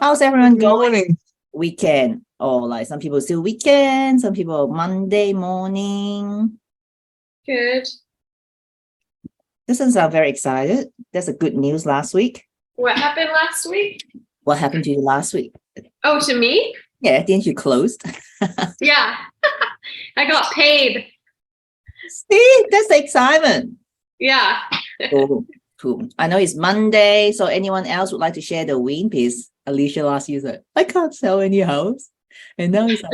How's everyone Good going? morning. Weekend, or like some people still weekend, some people Monday morning. Good. Doesn't sound very excited. That's a good news last week. What happened last week? What happened to you last week? Oh, to me? Yeah, didn't you closed? Yeah. I got paid. See, that's the excitement. Yeah. Cool, cool. I know it's Monday, so anyone else would like to share the win, please? Alicia last year said, I can't sell any house. And now it's like,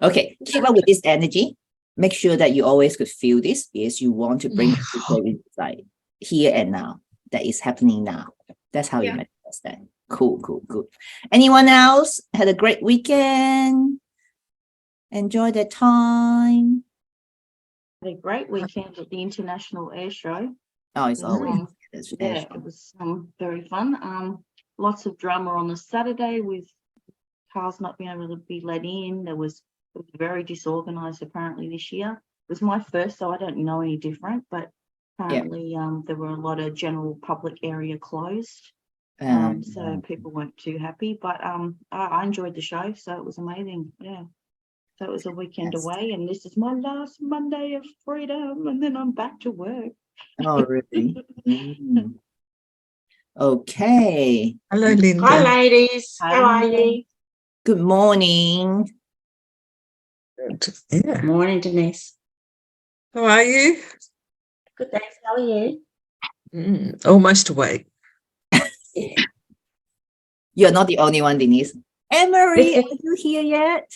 okay, keep up with this energy. Make sure that you always could feel this because you want to bring the future inside here and now. That is happening now. That's how you Yeah. manifest that. Cool, cool, cool. Anyone else had a great weekend? Enjoy their time. Had a great weekend at the International Air Show. Oh, it's always Yeah, it was very fun. Lots of drama on the Saturday with cars not being able to be let in. It was very disorganized apparently this year. It was my first, so I don't know any different, but apparently there were a lot of general public area closed. So people weren't too happy, but I enjoyed the show, so it was amazing. Yeah. So it was a weekend Yes. away, and this is my last Monday of freedom, and then I'm back to work. Oh, really? Mm. Okay. Hello, Linda. Hi, ladies. Hi, How are Linda. you? Good morning. Yeah. Morning, Denise. How are you? Good, thanks. How are you? Almost awake. You're not the only one, Denise. Emery, are you here yet?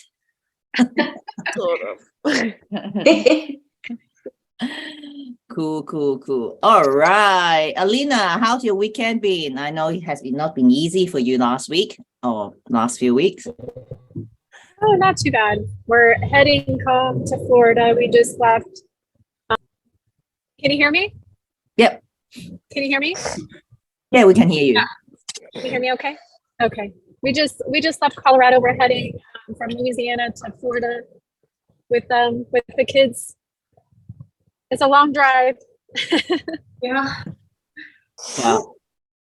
Sort of. Cool, cool, cool. All right. Alina, how's your weekend been? I know it has not been easy for you last week or last few weeks. Oh, not too bad. We're heading home to Florida. We just left. Can you hear me? Yep. Can you hear me? Yeah, we can hear you. Yeah. Can you hear me okay? Okay. We just left Colorado. We're heading from Louisiana to Florida with the kids. It's a long drive. Yeah. Wow.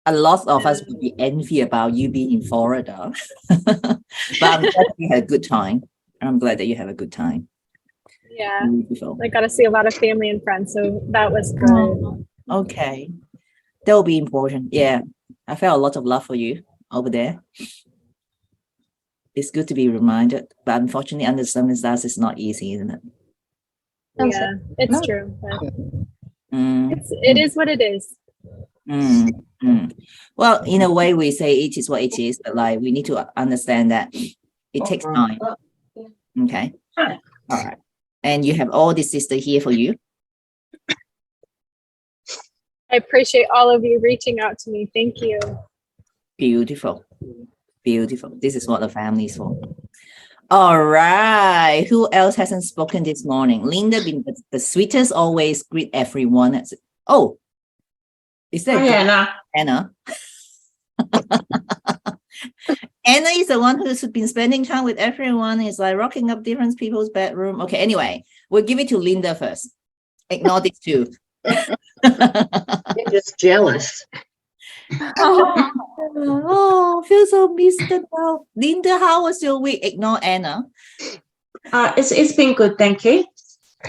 A lot of us would be envy about you being in Florida. But I'm glad you had a good time. I'm glad that you have a good time. Yeah. Beautiful. I got to see a lot of family and friends, so that was good. Okay. That will be important. Yeah. I felt a lot of love for you over there. It's good to be reminded, but unfortunately, under circumstances, it's not easy, isn't it? Yeah, it's true. But Mm, it is what it is. Well, in a way, we say it is what it is, but like we need to understand that it takes time. Okay. All right. And you have all this sister here for you. I appreciate all of you reaching out to me. Thank you. Beautiful. Beautiful. This is what the family is for. All right. Who else hasn't spoken this morning? Linda been the sweetest, always greet everyone. Oh, is that Hi, Anna. Anna? Anna is the one who's been spending time with everyone. Is like rocking up different people's bedroom. Okay, anyway, we'll give it to Linda first. Ignore these two. You're just jealous. Oh, feel so missed out. Linda, how was your week? Ignore Anna. It's been good, thank you.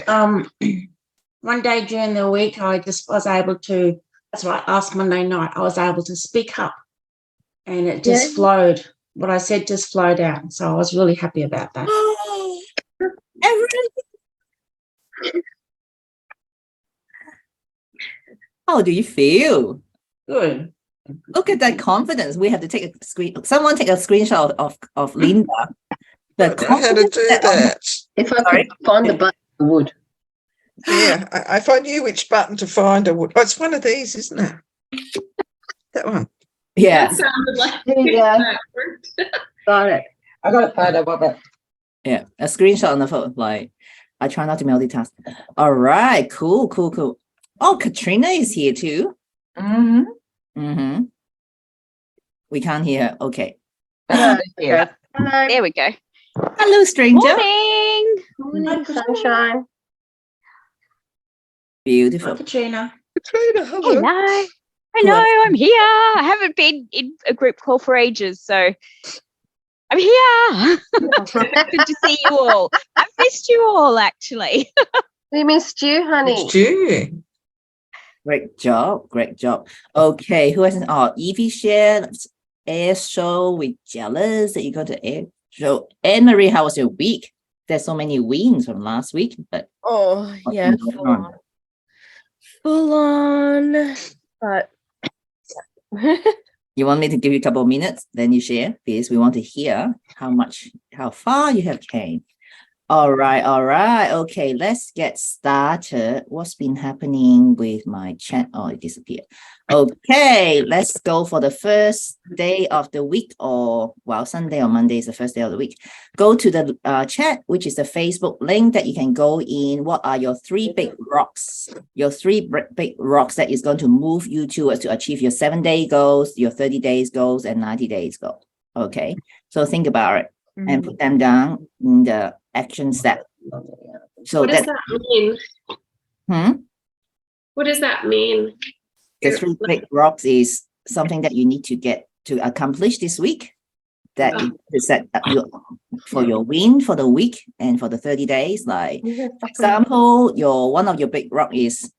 One day during the week, I just was able to. That's right. Last Monday night, I was able to speak up, and it just flowed. What I said just flowed out. So I was really happy about that. How do you feel? Good. Look at that confidence. We have to take a screen. Someone take a screenshot of Linda. The I don't know how to do that. If I could find the button, I would. Yeah, if I knew which button to find, I would. Oh, it's one of these, isn't it? That one. Yeah. That sounded like There you go. that worked. Got it. I got a photo of it. Yeah, a screenshot on the phone. Like, I try not to multitask. All right, cool, cool, cool. Oh, Katrina is here too. We can't hear her. Okay. Hello. There we go. Hello, stranger. Morning. Morning, sunshine. Beautiful. Katrina. Katrina, hello. Hello. I Who know, else? I'm here. I haven't been in a group call for ages, so I'm here. Good to see you all. I've missed you all, actually. We missed you, honey. It's you. Great job. Great job. Okay. Who hasn't? Oh, Evie shared air show with jealous that you got to air show. Anne Marie, how was your week? There's so many wins from last week, but Oh, what's yeah, been going full on? on. Full on. But You want me to give you a couple of minutes, then you share, because we want to hear how far you have came. All right. Okay, let's get started. What's been happening with my chat? Oh, it disappeared. Okay, let's go for the first day of the week, or well, Sunday or Monday is the first day of the week. Go to the chat, which is the Facebook link that you can go in. What are your three big rocks? Your three big rocks that is going to move you towards to achieve your 7-day goals, your 30 days goals, and 90 days goal. Okay, so think about it and put them down in the action step. So What does that's that mean? What does that mean? the three big rocks is something that you need to get to accomplish this week. That you to set up for your win for the week and for the 30 days. Like, for example, one of your big rock is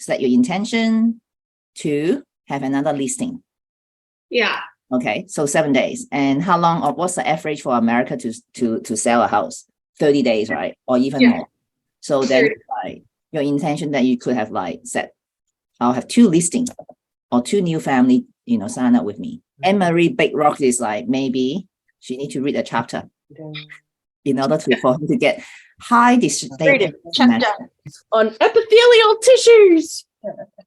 set your intention to have another listing. Yeah. Okay, so 7 days. And how long, or what's the average for America to sell a house? 30 days, right? Or even Yeah. more. So then like your intention that you could have like set, I'll have 2 listings or 2 new family, sign up with me. Anne Marie Big Rock is like, maybe she need to read a chapter in order for her to get high Read it. Chapter chapter. on epithelial tissues.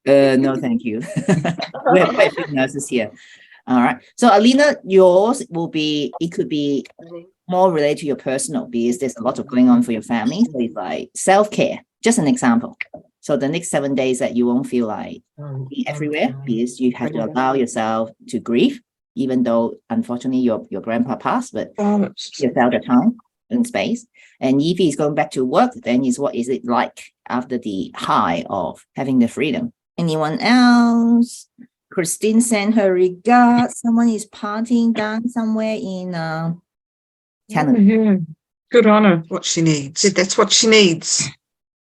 No, thank you. We have quite big nurses here. All right. So Alina, yours it could be more related to your personal, because there's a lot of going on for your family. So it's like self-care, just an example. So the next 7 days that you won't feel like being everywhere, because you have to allow yourself to grieve, even though unfortunately your grandpa passed, but yourself the time and space. And if he's going back to work, then what is it like after the high of having the freedom? Anyone else? Christine sent her regards. Someone is partying down somewhere in Canada. Yeah. Good on her. What she needs. That's what she needs.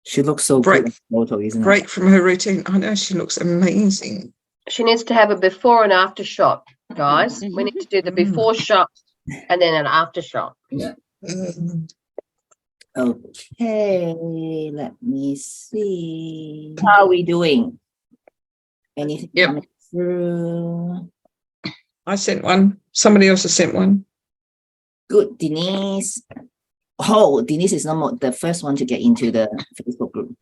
She looks so Break- good in the photo, isn't it? Break from her routine. I know she looks amazing. She needs to have a before and after shot, guys. We need to do the before shot and then an after shot. Mm. Okay, let me see. How are we doing? Anything Yep. coming through? I sent one. Somebody else has sent one. Good, Denise. Oh, Denise is not the first one to get into the Facebook group.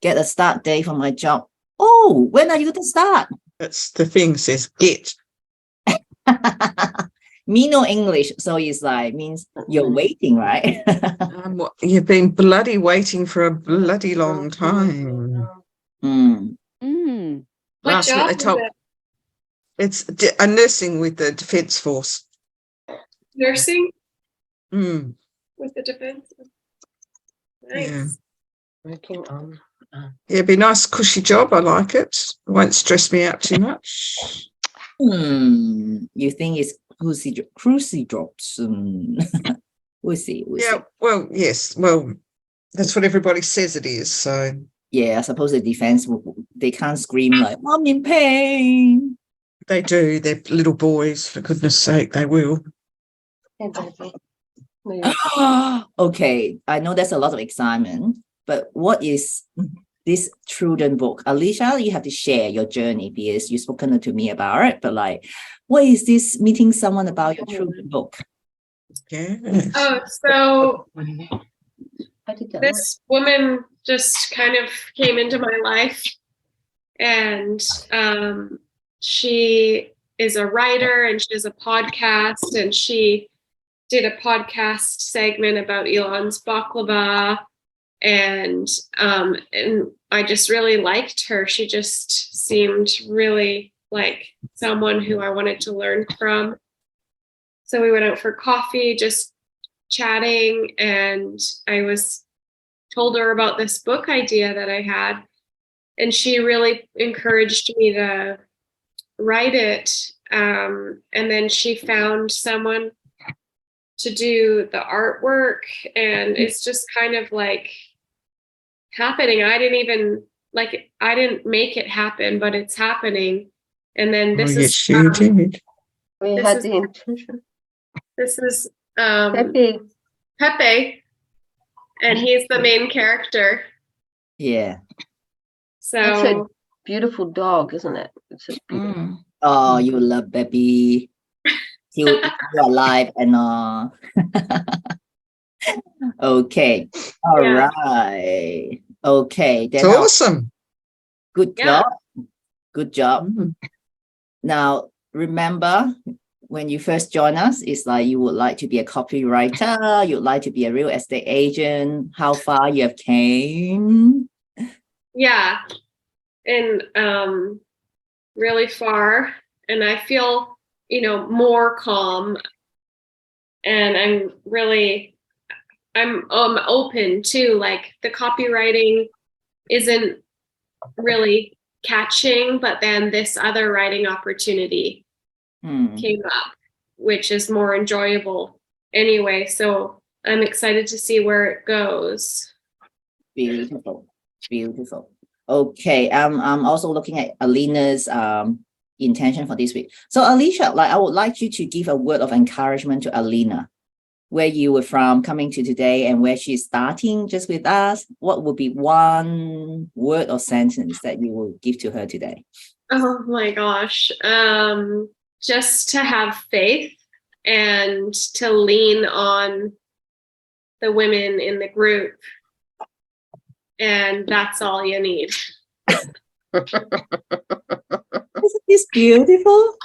Get a start date for my job. Oh, when are you to start? That's the thing, says get. Me no English, so it's like means you're waiting, right? You've been bloody waiting for a bloody long time. Mm. What Last week job they is told it? it's a nursing with the Defence Force. Nursing Mm. with the defense. Nice. Yeah. Working on. Yeah, it'd be a nice cushy job. I like it. It won't stress me out too much. You think it's cruisy drops? We'll see. Yeah, well, yes. Well, that's what everybody says it is. So Yeah, I suppose the defense they can't scream like "I'm in pain." they do. They're little boys, for goodness sake, they will. Okay, I know there's a lot of excitement, but what is this children book? Alicia, you have to share your journey because you've spoken to me about it, but like, what is this meeting someone about your children book? Yeah. Oh, so I did that. this woman just kind of came into my life, and she is a writer and she does a podcast, and she did a podcast segment about Elon's baklava, and I just really liked her. She just seemed really like someone who I wanted to learn from. So we went out for coffee, just chatting, and I told her about this book idea that I had. and she really encouraged me to write it. And then she found someone to do the artwork, and it's just kind of like happening. I didn't make it happen, but it's happening. And then this yes, you did. We This had is- the intention. this is Pepe. Pepe, and he's the main character. Yeah. That's So a beautiful dog, isn't it? It's a beautiful. Mm. Oh, you love baby. Still you're alive and all. Okay. All Yeah. right. Okay. It's Then now, awesome. good Yeah. job. Good job. Mm. Now, remember when you first join us, it's like you would like to be a copywriter, you'd like to be a real estate agent, how far you have came. yeah, and really far, and I feel more calm, and I'm open to, like, the copywriting isn't really catching, but then this other writing opportunity Hmm. came up, which is more enjoyable anyway. So I'm excited to see where it goes. Beautiful. Beautiful. Okay. I'm also looking at Alina's intention for this week. So Alicia, like I would like you to give a word of encouragement to Alina, where you were from coming to today and where she's starting just with us. What would be one word or sentence that you will give to her today? Oh my gosh. Just to have faith and to lean on the women in the group. And that's all you need. Isn't this beautiful?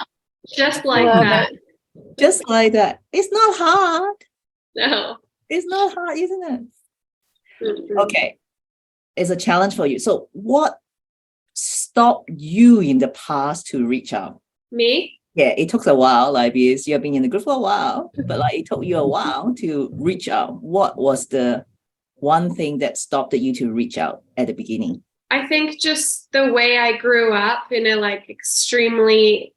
Just like Love that. Just like that. It's not hard. No. It's not hard, isn't it? Mm-mm. Okay. It's a challenge for you. So what stopped you in the past to reach out? Me? Yeah, it took a while, like because you've been in the group for a while, but like it took you a while to reach out. What was the one thing that stopped you to reach out at the beginning? I think just the way I grew up in a extremely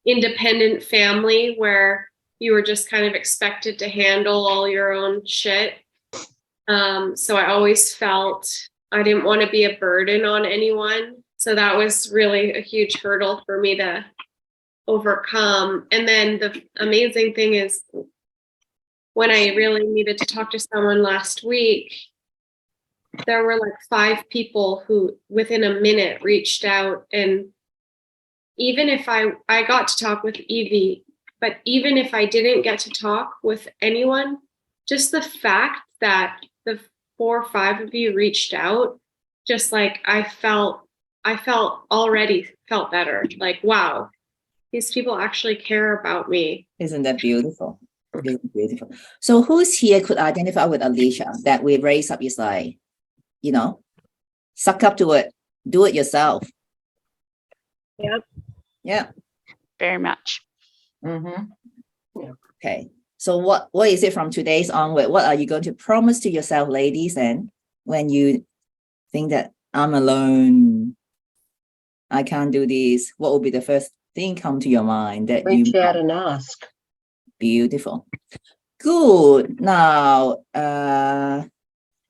independent family where you were just kind of expected to handle all your own shit. So I always felt I didn't want to be a burden on anyone. So that was really a huge hurdle for me to overcome. And then the amazing thing is when I really needed to talk to someone last week, there were 5 people who within a minute reached out. And even if I got to talk with Evie, but even if I didn't get to talk with anyone, just the fact that the 4 or 5 of you reached out, just I already felt better. Wow, these people actually care about me. Isn't that beautiful? Isn't it beautiful? So who's here could identify with Alicia that we raise up is suck up to it, do it yourself. Yep. Yeah. Very much. Mm-hmm. Okay. So what is it from today's onward? What are you going to promise to yourself, ladies? And when you think that I'm alone, I can't do this, what will be the first thing come to your mind that Reach you out and ask. Beautiful. Good. Now,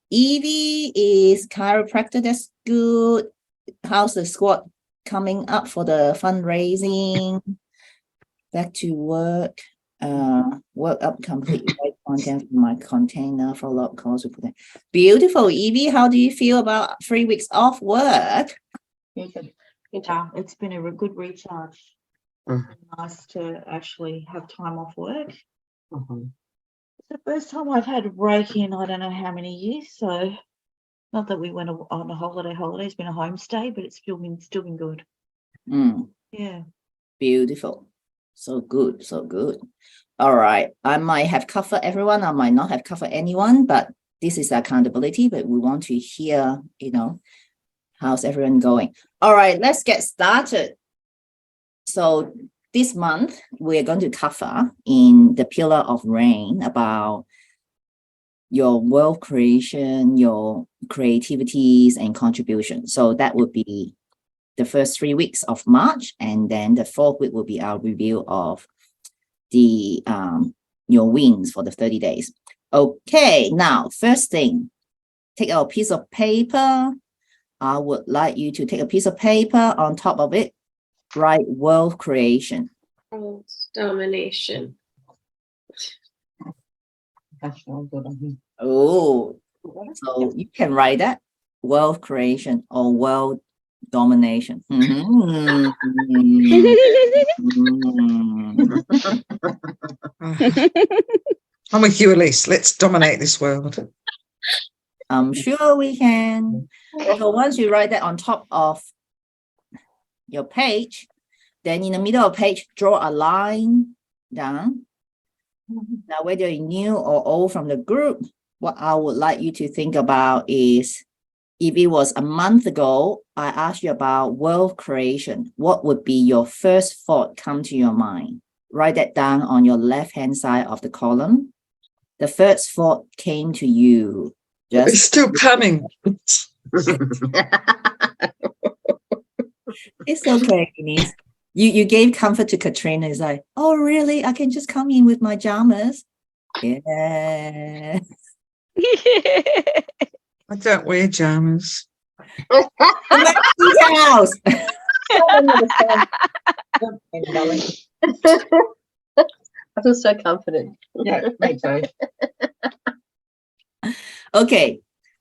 Evie is chiropractor. That's good. How's the squad coming up for the fundraising? Back to work. Work up complete. Write content from my container. Follow up calls. Beautiful, Evie. How do you feel about 3 weeks off work? Yeah, it's been a good recharge. Mm. Nice to actually have time off work. Mm-hmm. It's the first time I've had a break in I don't know how many years. So not that we went on a holiday. It's been a homestay, but it's still been good. Mm, Yeah. beautiful. So good. So good. All right. I might have covered everyone. I might not have covered anyone, but this is accountability. But we want to hear, how's everyone going? All right. Let's get started. So this month, we're going to cover in the Pillar of Rain about your wealth creation, your creativities and contribution. So that would be the first 3 weeks of March, and then the 4th week will be our review of the your wins for the 30 days. Okay, now first thing, take out a piece of paper. I would like you to take a piece of paper, on top of it, write wealth creation. World domination. Oh, so you can write that, wealth creation or wealth domination. Mhm. I'm with you, Elise. Let's dominate this world. I'm sure we can. So once you write that on top of your page, then in the middle of the page, draw a line down. Now, whether you're new or old from the group, what I would like you to think about is, if it was a month ago, I asked you about wealth creation, what would be your first thought come to your mind? Write that down on your left-hand side of the column. The first thought came to you. It's still coming. It's okay, Denise. You gave comfort to Katrina. It's like, oh, really? I can just come in with my pajamas? Yeah. I don't wear pajamas. Details. I feel so confident. Yeah, me too. Okay.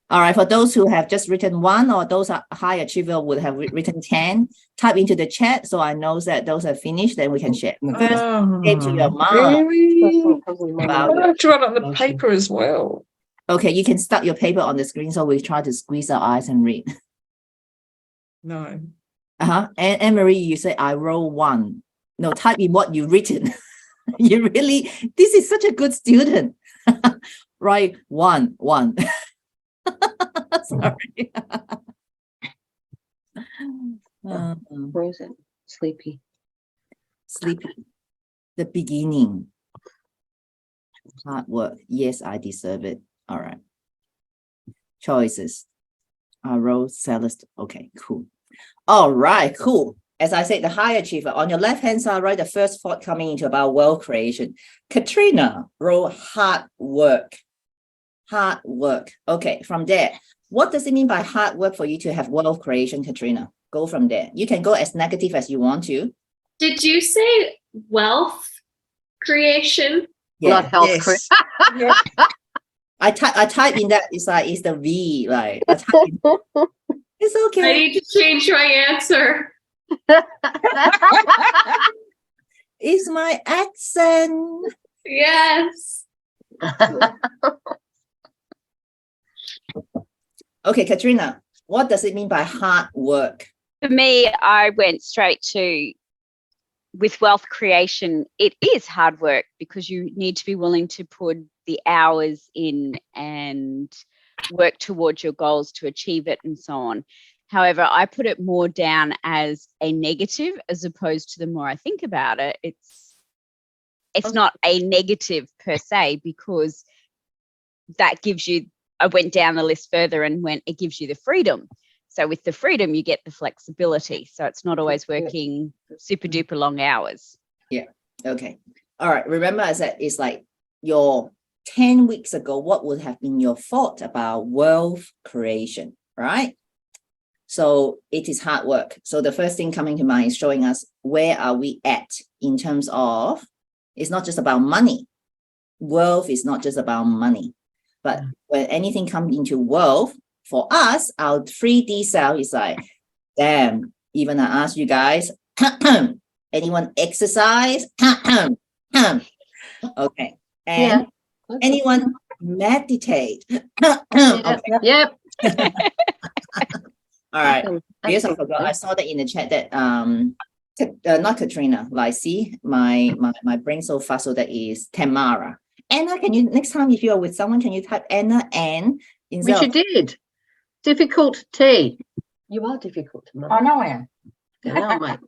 All right. For those who have just written 1, or those are high achiever would have written 10, type into the chat so I know that those are finished, then we can share. First, say to your mom. Really? About I have to write on the paper as well. Okay, you can start your paper on the screen so we try to squeeze our eyes and read. No. And Anne-Marie, you say I roll 1. No, type in what you've written. You really, this is such a good student. Right, 1. Sorry. Where is it? Sleepy. Sleepy. The beginning. Hard work. Yes, I deserve it. All right. Choices. I wrote Celeste. Okay, cool. All right, cool. As I said, the high achiever. On your left-hand side, right, the first thought coming into about wealth creation. Katrina wrote hard work. Hard work. Okay, from there, what does it mean by hard work for you to have wealth creation, Katrina? Go from there. You can go as negative as you want to. Did you say wealth creation? Not health. Yes. Yeah. I type in that, it's like, it's the V, like, I type in, it's I okay. need to change my answer. It's my accent. Yes. Okay, Katrina, what does it mean by hard work? For me, I went straight to, with wealth creation, it is hard work because you need to be willing to put the hours in and work towards your goals to achieve it and so on. However, I put it more down as a negative as opposed to the more I think about it, it's not a negative per se, because that gives you, I went down the list further and it gives you the freedom. So with the freedom, you get the flexibility. So it's not always working super duper long hours. Yeah. Okay. All right. Remember, I said it's like your 10 weeks ago, what would have been your thought about wealth creation, right? So it is hard work. So the first thing coming to mind is showing us where are we at in terms of, it's not just about money. Wealth is not just about money. But when anything comes into wealth, for us, our 3D cell is like, damn, even I ask you guys, anyone exercise? Okay. And anyone meditate? Okay. Yep. All right. Yes, I forgot. I saw that in the chat that not Katrina, like, see, my brain so fast, so that is Tamara. Anna, can you, next time if you are with someone, can you type Anna N instead Which you did. Difficult T. You are difficult. I know I am. Yeah, mate.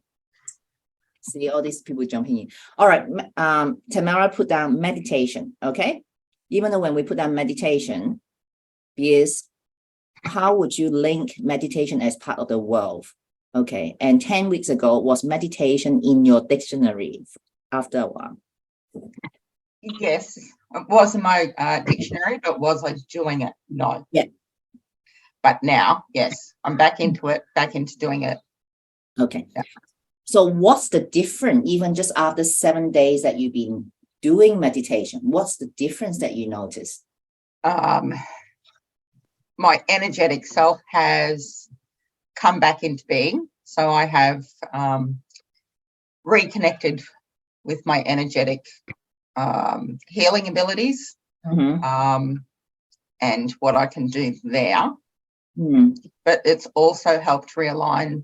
See all these people jumping in. All right. Tamara put down meditation. Okay. even though when we put down meditation, is how would you link meditation as part of the world? Okay. And 10 weeks ago, was meditation in your dictionary after a while? Yes, it was in my dictionary, but was I doing it? No. Yeah. But now, yes, I'm back into it, back into doing it. Okay. Yeah. So what's the difference, even just after 7 days that you've been doing meditation? What's the difference that you notice? My energetic self has come back into being. So I have reconnected with my energetic healing abilities and what I can do there. But it's also helped realign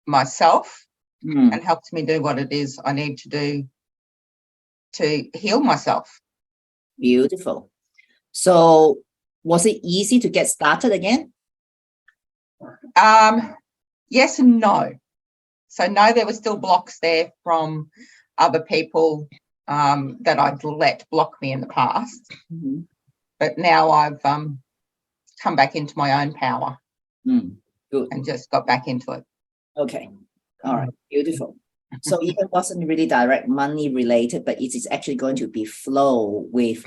myself and helped me do what it is I need to do to heal myself. Beautiful. So was it easy to get started again? Yes and no. So no, there were still blocks there from other people that I'd let block me in the past. But now I've come back into my own power. Good. And just got back into it. Okay. All right. Beautiful. So even wasn't really direct money related, but it is actually going to be flow with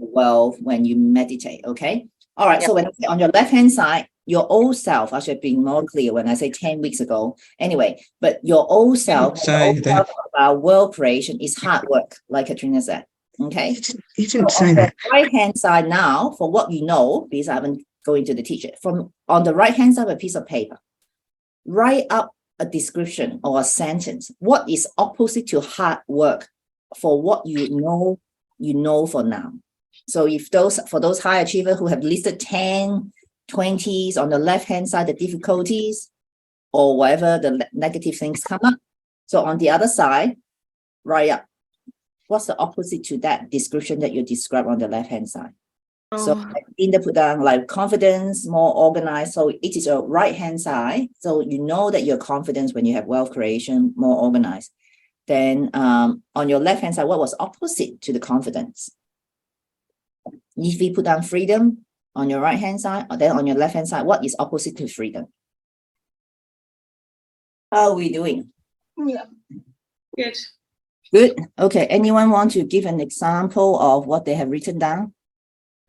wealth when you meditate. Okay. All right. So when I say on your left hand side, your old self, I should be more clear when I say 10 weeks ago. Anyway, but your old self, about world creation is hard work, like Katrina said. Okay. You didn't So say on that. the right hand side now, for what you know, because I haven't going to the teacher, from on the right hand side of a piece of paper, write up a description or a sentence. What is opposite to hard work for what you know for now? So if for those high achievers who have listed 10, 20s on the left hand side, the difficulties or whatever the negative things come up. So on the other side, write up what's the opposite to that description that you describe on the left hand side. So in the put down like confidence, more organized. So it is your right hand side. So you know that you're confident when you have wealth creation, more organized. Then on your left hand side, what was opposite to the confidence? If we put down freedom on your right hand side, or then on your left hand side, what is opposite to freedom? How are we doing? Good. Good. Okay. Anyone want to give an example of what they have written down?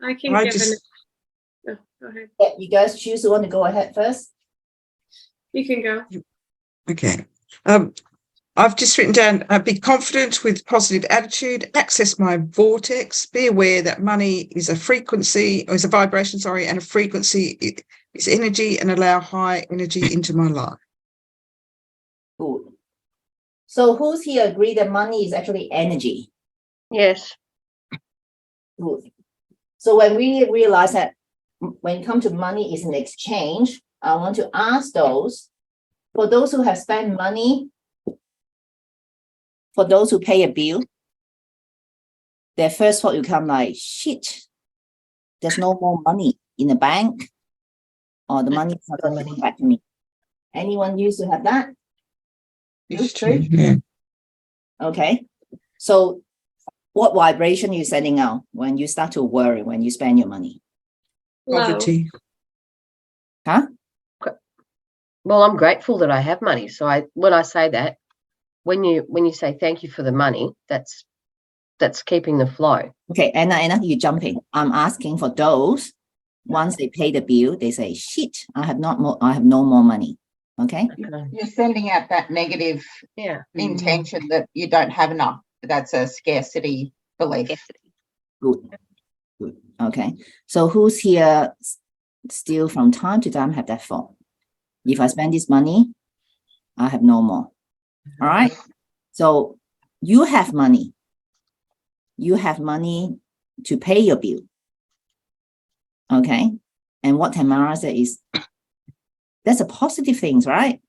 I can I give just- an. Go ahead. Yeah, you guys choose who want to go ahead first. You can go. Okay. I've just written down, be confident with positive attitude, access my vortex, be aware that money is a frequency, or is a vibration, sorry, and a frequency is energy, and allow high energy into my life. Good. So who's here agree that money is actually energy? Yes. Good. So when we realize that when it comes to money is an exchange, I want to ask for those who have spent money, for those who pay a bill, their first thought will come like, shit, there's no more money in the bank, or the money is not coming back to me. Anyone used to have that? It's true. Yeah. Okay. So what vibration are you sending out when you start to worry when you spend your money? Low. Poverty. Huh? Well, I'm grateful that I have money. So when I say that, when you say thank you for the money, that's keeping the flow. Okay, Anna, you jump in. I'm asking for those, once they pay the bill, they say, shit, I have no more money. Okay. You're sending out that negative intention that you don't have enough. That's a scarcity belief. Good. Good. Okay. So who's here still from time to time have that thought? If I spend this money, I have no more. All right. So you have money. You have money to pay your bill. Okay. And what Tamara said is, that's a positive things, right?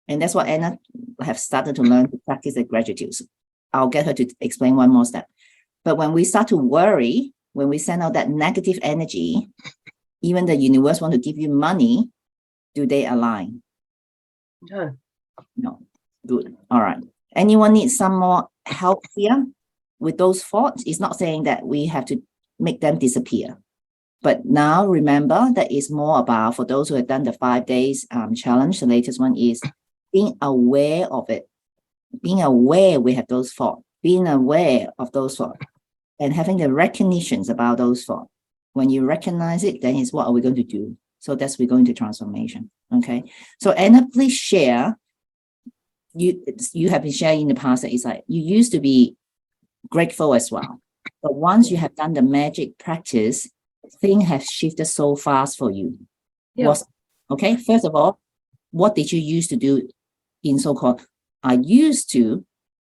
And that's what Anna have started to learn to practice the gratitude. I'll get her to explain one more step. But when we start to worry, when we send out that negative energy, even the universe want to give you money, do they align? No. No. Good. All right. Anyone need some more help here? with those thoughts, it's not saying that we have to make them disappear. But now remember that it's more about, for those who have done the 5 days challenge, the latest one is being aware of it, being aware we have those thoughts, being aware of those thoughts, and having the recognitions about those thoughts. When you recognize it, then it's what are we going to do? So that's we're going to transformation. Okay. So Anna, please share. You have been sharing in the past that it's like you used to be grateful as well. But once you have done the magic practice, things have shifted so fast for you. Yeah. Okay. First of all, what did you used to do in so-called, I used to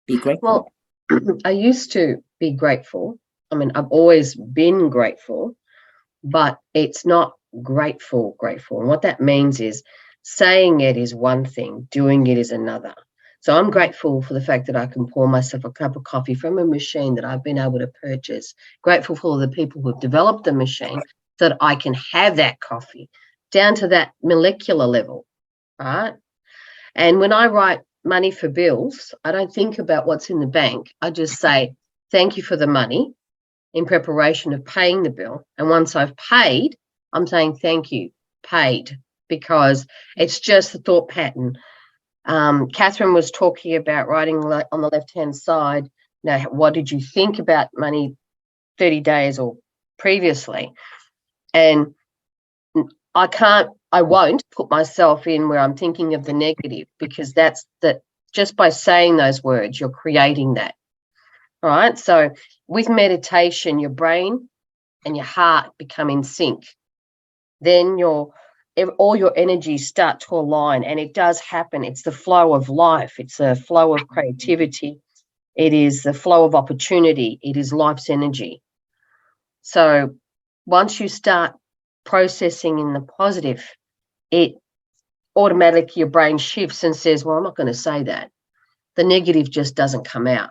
be grateful? Well, I used to be grateful. I mean, I've always been grateful, but it's not grateful. And what that means is saying it is one thing, doing it is another. So I'm grateful for the fact that I can pour myself a cup of coffee from a machine that I've been able to purchase. Grateful for the people who have developed the machine so that I can have that coffee down to that molecular level, right? And when I write money for bills, I don't think about what's in the bank. I just say, thank you for the money in preparation of paying the bill. And once I've paid, I'm saying, thank you, paid, because it's just the thought pattern. Catherine was talking about writing on the left-hand side. Now, what did you think about money 30 days or previously? And I won't put myself in where I'm thinking of the negative, because that's just by saying those words, you're creating that. All right. So with meditation, your brain and your heart become in sync. Then all your energies start to align, and it does happen. It's the flow of life. It's a flow of creativity. It is the flow of opportunity. It is life's energy. So once you start processing in the positive, it automatically, your brain shifts and says, well, I'm not going to say that. The negative just doesn't come out.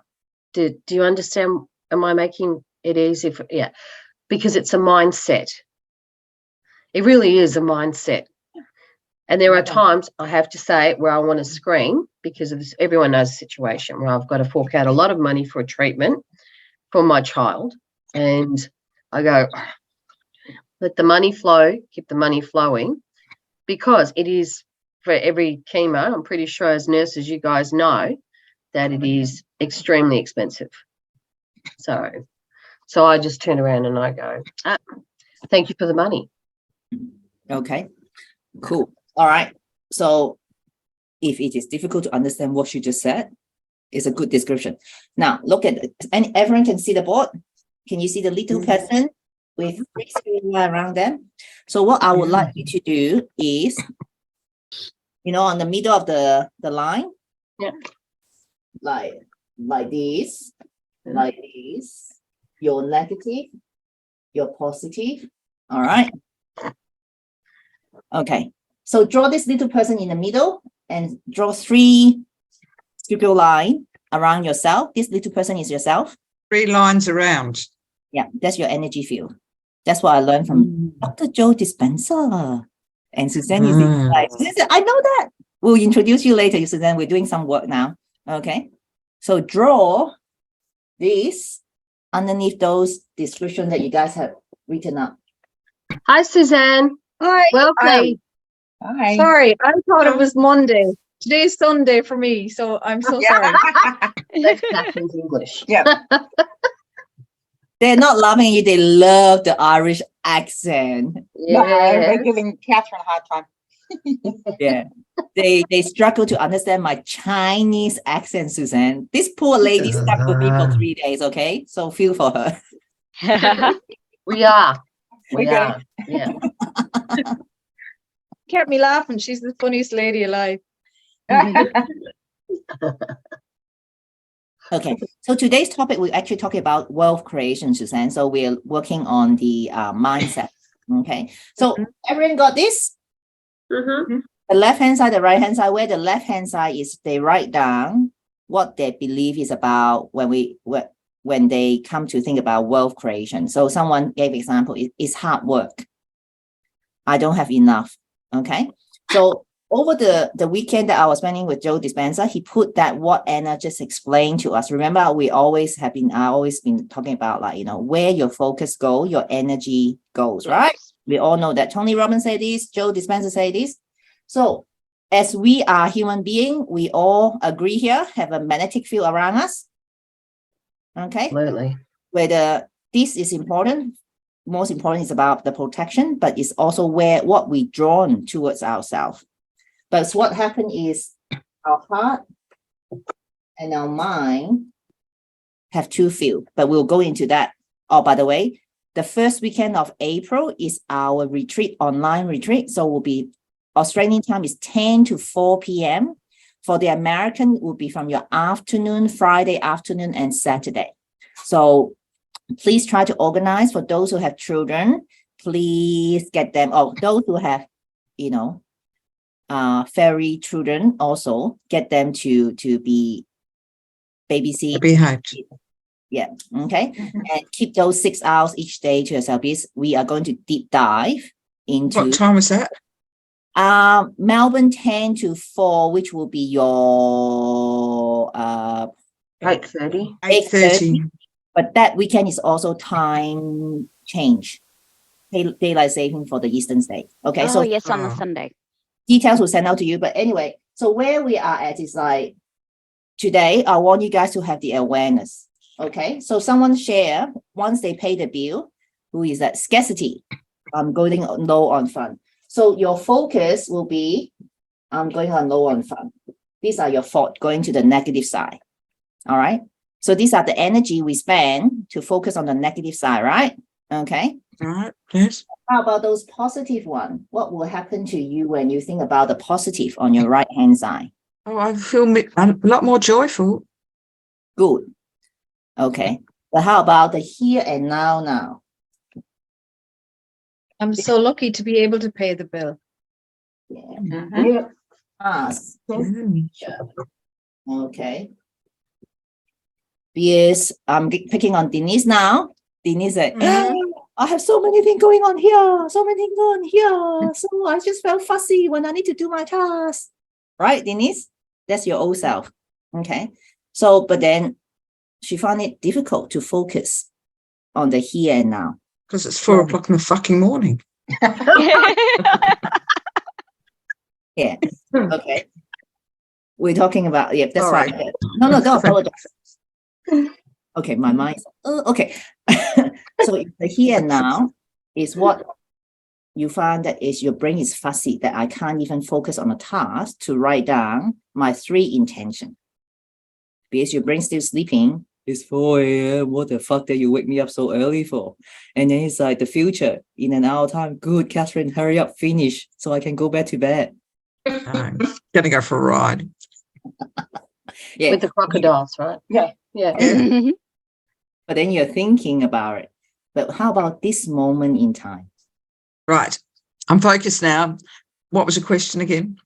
Do you understand? Am I making it easy? Yeah, because it's a mindset. It really is a mindset. And there are times, I have to say, where I want to scream because of this. Everyone knows the situation where I've got to fork out a lot of money for a treatment for my child. And I go, let the money flow, keep the money flowing, because it is for every chemo. I'm pretty sure as nurses, you guys know that it is extremely expensive. So I just turn around and I go, thank you for the money. Okay, cool. All right. So if it is difficult to understand what you just said, it's a good description. Now look at it. And everyone can see the board. Can you see the little person with three squiggly around them? So what I would like you to do is, on the middle of the line, like this, like this, your negative, your positive. All right. Okay. So draw this little person in the middle and draw 3 squiggly line around yourself. This little person is yourself. 3 lines around. Yeah, that's your energy field. That's what I learned from Dr. Joe Dispenza. And Suzanne is like, I know that. We'll introduce you later, Suzanne. We're doing some work now. Okay. So draw this underneath those descriptions that you guys have written up. Hi, Suzanne. Hi. Welcome. Hi. Sorry, I thought it was Monday. Today's Sunday for me, so I'm so sorry. That's Catherine's English. Yeah. They're not laughing at you. They love the Irish accent. No, we're giving Catherine a hard time. Yeah. They struggle to understand my Chinese accent, Suzanne. This poor lady stuck with me for 3 days, okay? So feel for her. We are. Okay. Yeah. Kept me laughing. She's the funniest lady alive. Okay, so today's topic, we're actually talking about wealth creation, Suzanne. So we're working on the mindset. Okay, so everyone got this? Mm-hmm. The left-hand side, the right-hand side, where the left-hand side is they write down what their belief is about when they come to think about wealth creation. So someone gave example, it's hard work. I don't have enough. Okay. So over the weekend that I was spending with Joe Dispenza, he put that what Anna just explained to us. Remember, I always been talking about, like, you know, where your focus goes, your energy goes, right? We all know that. Tony Robbins say this, Joe Dispenza say this. So as we are human beings, we all agree here, have a magnetic field around us. Okay. Absolutely. Whether this is important, most important is about the protection, but it's also what we drawn towards ourselves. But what happened is our heart and our mind have two fields, but we'll go into that. Oh, by the way, the first weekend of April is our retreat, online retreat. So will be Australian time is 10 to 4 p.m. For the American, will be from your afternoon, Friday afternoon and Saturday. So please try to organize. For those who have children, please get them. Oh, those who have, you know, fairy children, also get them to be babysit. Behaved. Yeah. Okay. And keep those 6 hours each day to yourself, because we are going to deep dive into What time was that? Melbourne 10 to 4, which will be your 8:30. 8:30. But that weekend is also time change, daylight saving for the Eastern state. Okay, Oh, so yes, on the Oh. Sunday. details will send out to you. But anyway, so where we are at is like today, I want you guys to have the awareness. Okay, so someone share once they pay the bill, who is that scarcity? I'm going low on fund. So your focus will be, I'm going on low on fund. These are your thoughts going to the negative side. All right. So these are the energy we spend to focus on the negative side, right? Okay. Right. Yes. How about those positive ones? What will happen to you when you think about the positive on your right hand side? Oh, I feel a lot more joyful. Good. Okay. But how about the here and now? I'm so lucky to be able to pay the bill. Yeah. Yeah. Ask. Mm. Okay. Yes, I'm picking on Denise now. Denise said, I have so many things going on here, so I just felt fussy when I need to do my task. Right, Denise? That's your old self. Okay. So, but then she found it difficult to focus on the here and now. Because it's 4 o'clock in the fucking morning. Yeah. Okay. We're talking about, yeah, that's Sorry. right. No, don't apologize. Okay, my mind's okay. So the here and now is what you find that is your brain is fussy, that I can't even focus on a task to write down my 3 intentions. Because your brain's still sleeping. It's 4 a.m. What the fuck that you wake me up so early for? And then it's like the future in an hour time. Good, Catherine, hurry up, finish so I can go back to bed. Gonna go for a ride. Yeah. With the crocodiles, right? Yeah. But then you're thinking about it. But how about this moment in time? Right. I'm focused now. What was the question again?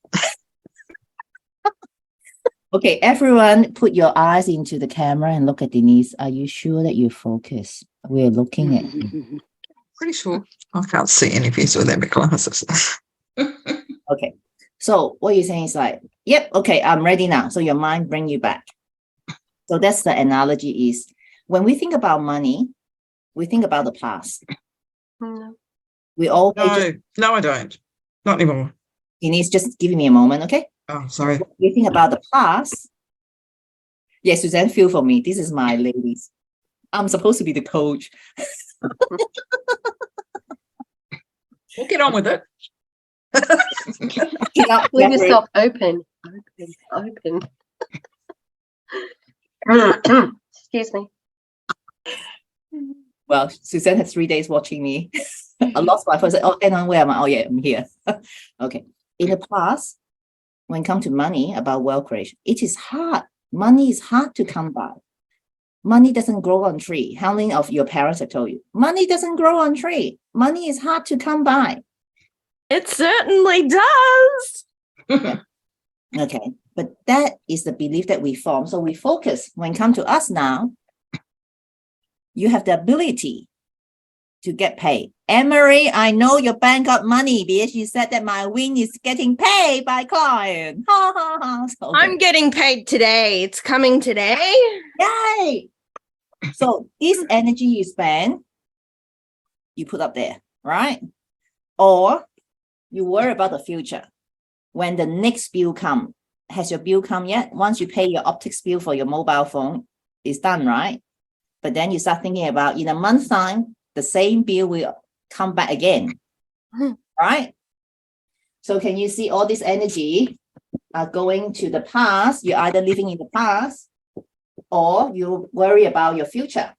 Okay, everyone, put your eyes into the camera and look at Denise. Are you sure that you focus? We're looking at you. Pretty sure. I can't see any piece without my glasses. Okay. So what you're saying is like, yep, okay, I'm ready now. So your mind bring you back. So that's the analogy is when we think about money, we think about the past. We all No, I don't. Not anymore. Denise, just give me a moment, okay? Oh, sorry. We think about the past. Yes, Suzanne, feel for me. This is my ladies. I'm supposed to be the coach. We'll get on with it. Leave yourself open. Excuse me. Well, Suzanne had 3 days watching me. I lost my first. Oh, and where am I? Oh, yeah, I'm here. Okay. In the past, when it comes to money, about wealth creation, it is hard. Money is hard to come by. Money doesn't grow on tree. How many of your parents have told you? Money doesn't grow on tree. Money is hard to come by. It certainly does. Okay. But that is the belief that we form. So we focus. When it comes to us now, you have the ability to get paid. Emery, I know your bank got money because you said that my wing is getting paid by client. Ha ha ha. So, okay. I'm getting paid today. It's coming today. Yay! So this energy you spend, you put up there, right? Or you worry about the future. When the next bill come, has your bill come yet? Once you pay your optics bill for your mobile phone, it's done, right? But then you start thinking about in a month's time, the same bill will come back again, right? So can you see all this energy are going to the past? You're either living in the past or you worry about your future,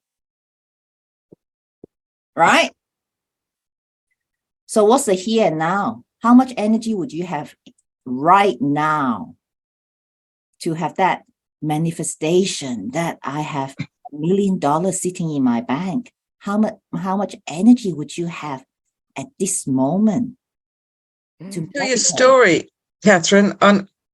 right? So what's the here and now? How much energy would you have right now to have that manifestation that I have $1 million sitting in my bank? How much energy would you have at this moment? To Tell your story, Catherine.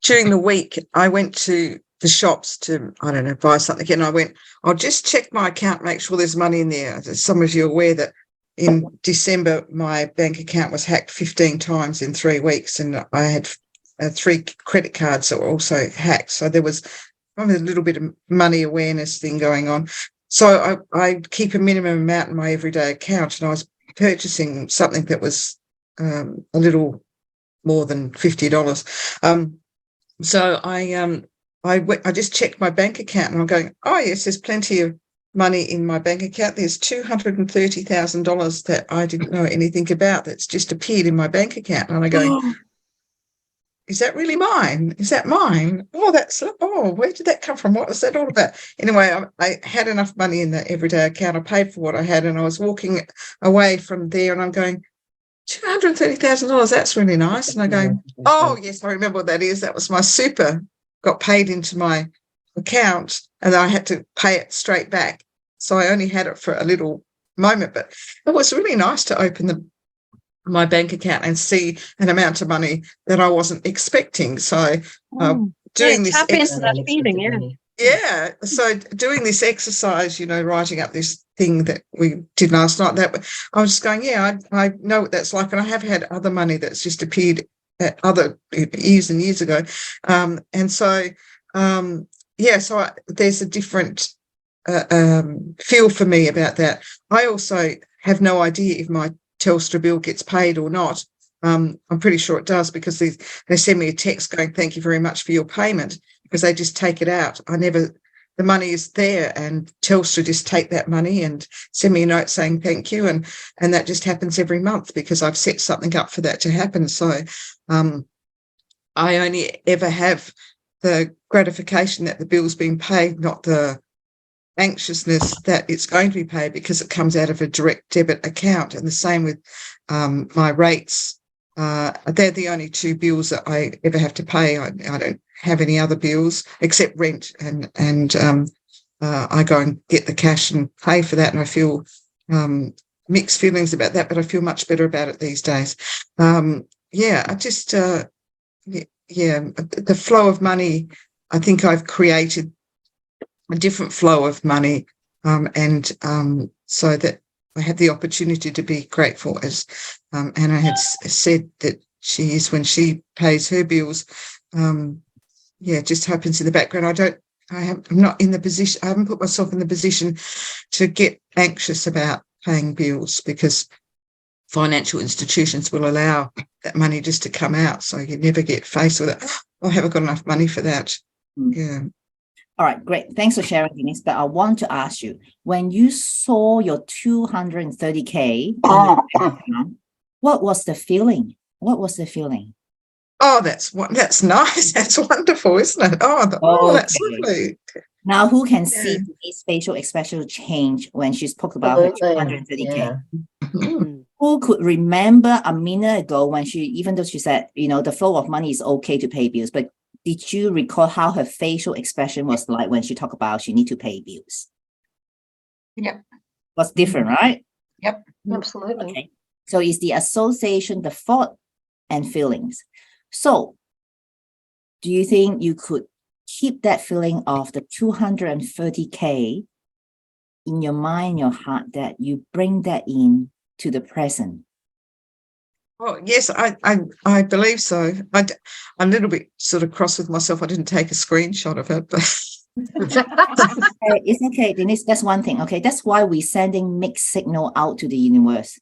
During the week, I went to the shops to, I don't know, buy something, and I went, I'll just check my account, make sure there's money in there. Some of you are aware that in December, my bank account was hacked 15 times in 3 weeks, and I had 3 credit cards that were also hacked. So there was probably a little bit of money awareness thing going on. So I keep a minimum amount in my everyday account, and I was purchasing something that was a little more than $50. So I just checked my bank account, and I'm going, oh yes, there's plenty of money in my bank account. There's $230,000 that I didn't know anything about that's just appeared in my bank account, and I'm going, is that really mine? Is that mine? Where did that come from? What was that all about? Anyway, I had enough money in the everyday account. I paid for what I had, and I was walking away from there, and I'm going, $230,000, that's really nice. And I'm going, oh, yes, I remember what that is. That was my super, got paid into my account, and I had to pay it straight back. So I only had it for a little moment, but it was really nice to open my bank account and see an amount of money that I wasn't expecting. So doing this tap into that feeling, so doing this exercise, writing up this thing that we did last night, that I was just going, I know what that's like, and I have had other money that's just appeared at other years and years ago, so there's a different feel for me about that. I also have no idea if my Telstra bill gets paid or not. I'm pretty sure it does, because they send me a text going, thank you very much for your payment, because they just take it out. The money is there, and Telstra just take that money and send me a note saying thank you, and that just happens every month because I've set something up for that to happen. So I only ever have the gratification that the bill's been paid, not the anxiousness that it's going to be paid, because it comes out of a direct debit account. And the same with my rates. They're the only 2 bills that I ever have to pay. I don't have any other bills except rent, and I go and get the cash and pay for that, and I feel mixed feelings about that, but I feel much better about it these days. The flow of money, I think I've created a different flow of money, so that I have the opportunity to be grateful, as Anna had said that she is when she pays her bills. It just happens in the background. I'm not in the position. I haven't put myself in the position to get anxious about paying bills, because financial institutions will allow that money just to come out. So you never get faced with it. I haven't got enough money for that. Yeah. All right, great. Thanks for sharing, Denise. But I want to ask you, when you saw your 230K, what was the feeling? What was the feeling? Oh, that's nice. That's wonderful, isn't it? That's lovely. Now, who can see Denise's facial expression change when she spoke about her 230K? Who could remember a minute ago when even though she said, the flow of money is okay to pay bills, but did you recall how her facial expression was like when she talked about she need to pay bills? Yep. Was different, right? Yep. Absolutely. Okay. So it's the association, the thought and feelings. So do you think you could keep that feeling of the 230K in your mind, your heart, that you bring that in to the present? Oh, yes, I believe so. I'm a little bit sort of cross with myself. I didn't take a screenshot of it, but It's okay, Denise. That's one thing. Okay, that's why we're sending mixed signal out to the universe.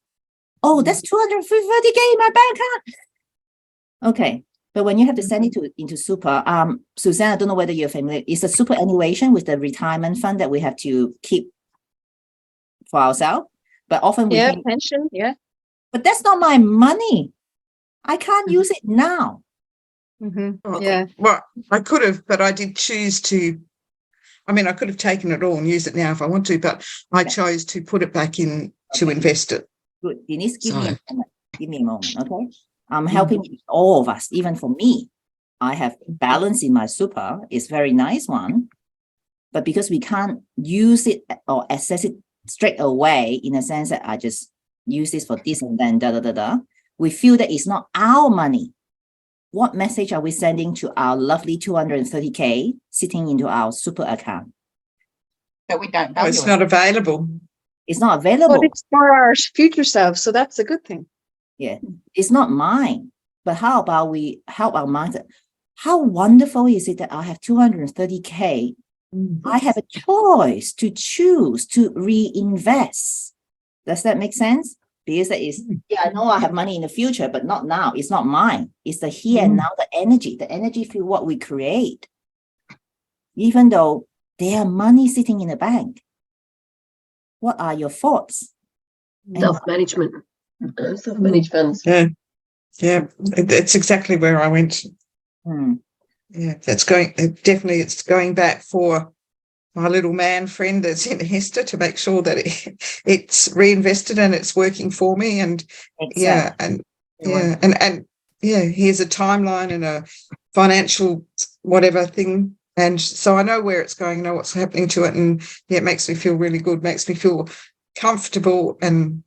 Oh, that's 230K in my bank account. Okay, but when you have to send it into super, Suzanne, I don't know whether you're familiar. It's a superannuation with the retirement fund that we have to keep for ourselves. But often we Yeah, think, pension. Yeah. but that's not my money. I can't use it now. Yeah. well, I could have, but I did choose to. I mean, I could have taken it all and used it now if I want to, but I chose to put it back in to invest it. Good. Denise, give me a So- moment. Give me a moment, okay? I'm helping all of us, even for me. I have balance in my super. It's very nice one. But because we can't use it or access it straight away, in a sense that I just use this for this and then we feel that it's not our money. What message are we sending to our lovely 230K sitting into our super account? That we don't Oh, value it's it. not available. It's not available. But it's for our future selves, so that's a good thing. Yeah, it's not mine. But how about we help our mindset? How wonderful is it that I have 230K? I have a choice to choose to reinvest. Does that make sense? Because that is, yeah, I know I have money in the future, but not now. It's not mine. It's the here and now, the energy feel what we create. Even though there are money sitting in the bank. What are your thoughts? Self-management. Self-managed funds. Yeah, that's exactly where I went. Hmm. Yeah, that's going. Definitely, it's going back for my little man friend that's in Hester to make sure that it's reinvested and it's working for me. And Exactly. and here's a timeline and a financial whatever thing. And so I know where it's going, know what's happening to it. And yeah, it makes me feel really good, makes me feel comfortable. And,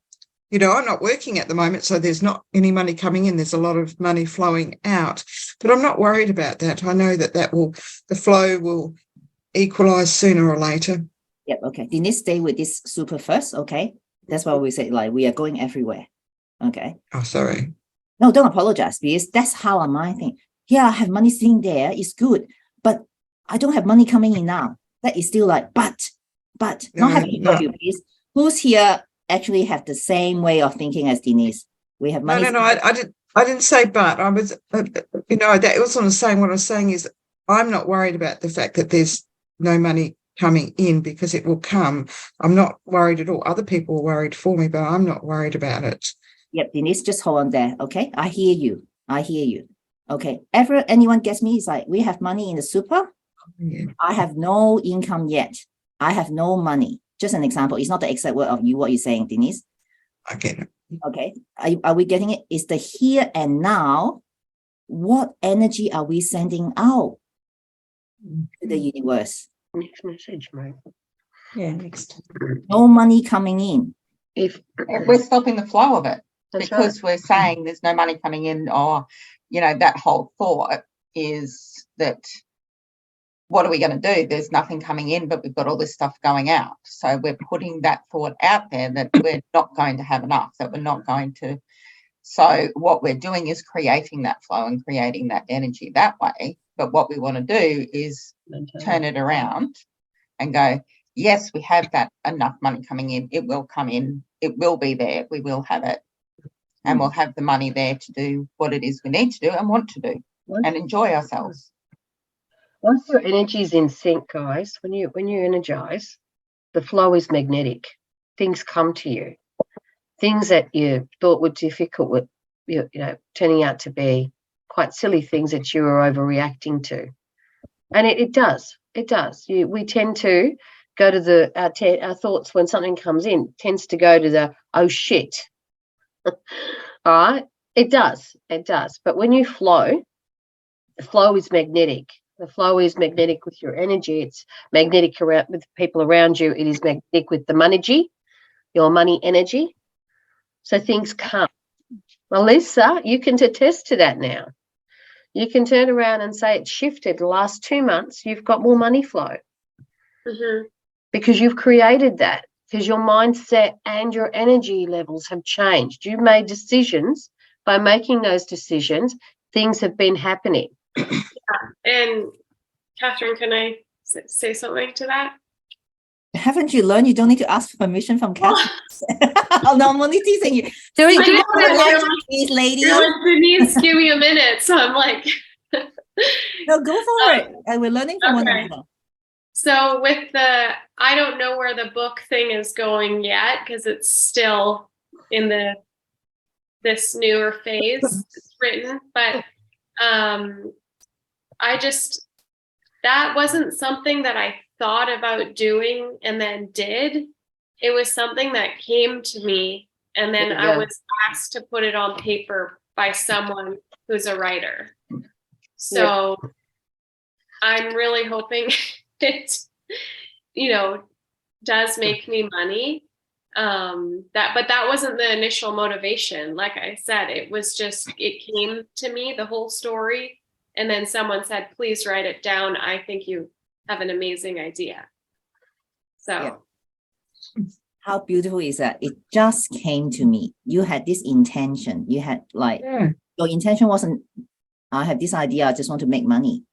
you know, I'm not working at the moment, so there's not any money coming in. There's a lot of money flowing out, but I'm not worried about that. I know that the flow will equalize sooner or later. Yep. Okay. Denise, stay with this super first. Okay. That's why we say like we are going everywhere. Okay. Oh, sorry. No, don't apologize because that's how our mind think. Yeah, I have money sitting there. It's good, but I don't have money coming in now. That is still like, but not happy for you, please. Who's here actually have the same way of thinking as Denise? We have money. No, I didn't say but. I was, that was what I was saying. What I was saying is I'm not worried about the fact that there's no money coming in because it will come. I'm not worried at all. Other people are worried for me, but I'm not worried about it. Yep, Denise, just hold on there. Okay, I hear you. Okay, anyone gets me? It's like we have money in the super. Yeah. I have no income yet. I have no money. Just an example. It's not the exact word of what you're saying, Denise. I get it. Okay, are we getting it? It's the here and now. What energy are we sending out to the universe? Next message, mate. Yeah, next. No money coming in. If We're stopping the flow of it That's because we're saying there's no money coming in, or, that whole thought is that what are we going to do? There's nothing coming in, but we've got all this stuff going out. So we're putting that thought out there that we're not going to have enough, that we're not going to. So what we're doing is creating that flow and creating that energy that way. But what we want to do is turn it around and go, yes, we have that enough money coming in. It will come in. It will be there. We will have it. And we'll have the money there to do what it is we need to do and want to do and enjoy ourselves. Once your energy is in sync, guys, when you energize, the flow is magnetic. Things come to you. Things that you thought were difficult were, turning out to be quite silly things that you were overreacting to. And it does. It does. We tend to go to our thoughts when something comes in, tends to go to the, oh, shit. All right? It does. But when you flow, the flow is magnetic. The flow is magnetic with your energy. It's magnetic around with people around you. It is magnetic with the money, your money energy. So things come. Melissa, you can attest to that now. You can turn around and say it's shifted the last 2 months. You've got more money flow because you've created that. because your mindset and your energy levels have changed. You've made decisions. By making those decisions, things have been happening. And Catherine, can I say something to that? Haven't you learned you don't need to ask permission from Catherine? Oh, no, I'm only teasing you. Do we I do know you that want you're to like- Please, lady. You're like, Denise, give me a minute. So I'm like, No, go for it. And we're learning from one Okay. another. so with the, I don't know where the book thing is going yet because it's still in this newer phase it's written, but that wasn't something that I thought about doing and then did. It was something that came to me, and then There you I go. was asked to put it on paper by someone who's a writer. So I'm really hoping it, does make me money. But that wasn't the initial motivation. Like I said, it was just, it came to me, the whole story. And then someone said, please write it down. I think you have an amazing idea. So Yeah. How beautiful is that? It just came to me. You had this intention. You had your intention wasn't, I have this idea, I just want to make money.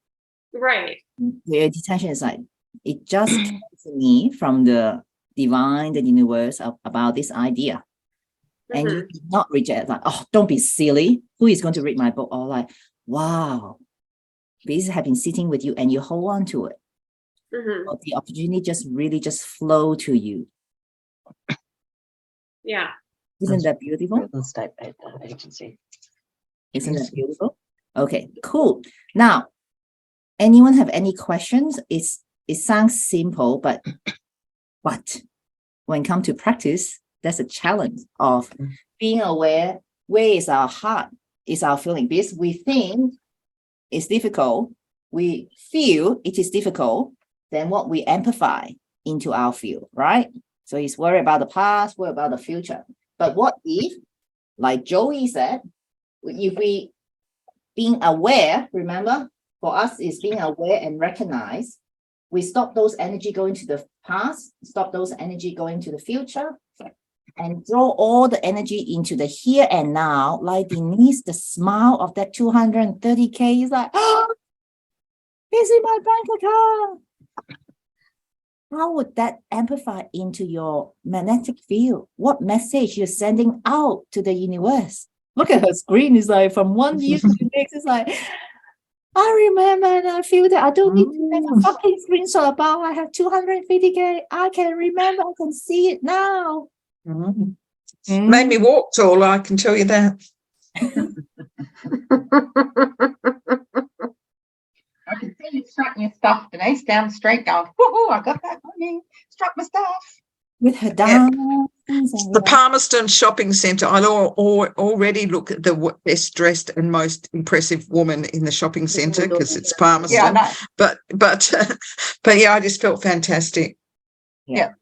right. Your intention is like, it just came to me from the divine, the universe about this idea. And you did not reject, like, oh, don't be silly. Who is going to read my book? Or like, wow, this have been sitting with you and you hold on to it. Or the opportunity just really just flow to you. Yeah. Isn't that beautiful? Real estate agency. Isn't that beautiful? Okay, cool. Now, anyone have any questions? It sounds simple, but when it comes to practice, that's a challenge of being aware where is our heart, is our feeling. Because we think it's difficult, we feel it is difficult, then what we amplify into our feel, right? So it's worry about the past, worry about the future. But what if, like Joey said, if we being aware, remember, for us is being aware and recognize, we stop those energy going to the past, stop those energy going to the future, and draw all the energy into the here and now, like Denise, the smile of that 230K is like, oh, it's in my bank account. How would that amplify into your magnetic field? What message you're sending out to the universe? Look at her screen. It's like from one year to the next. It's like, I remember and I feel that I don't need to make a fucking screenshot about I have 250K. I can remember, I can see it now. Made me walk tall, I can tell you that. I can see you strutting your stuff, Denise, down the street going, woohoo, I got that money, struck my stuff. With her dance. The Palmerston Shopping Centre. I already look at the best dressed and most impressive woman in the shopping centre because it's Palmerston. Yeah, I know. But yeah, I just felt fantastic. Yeah.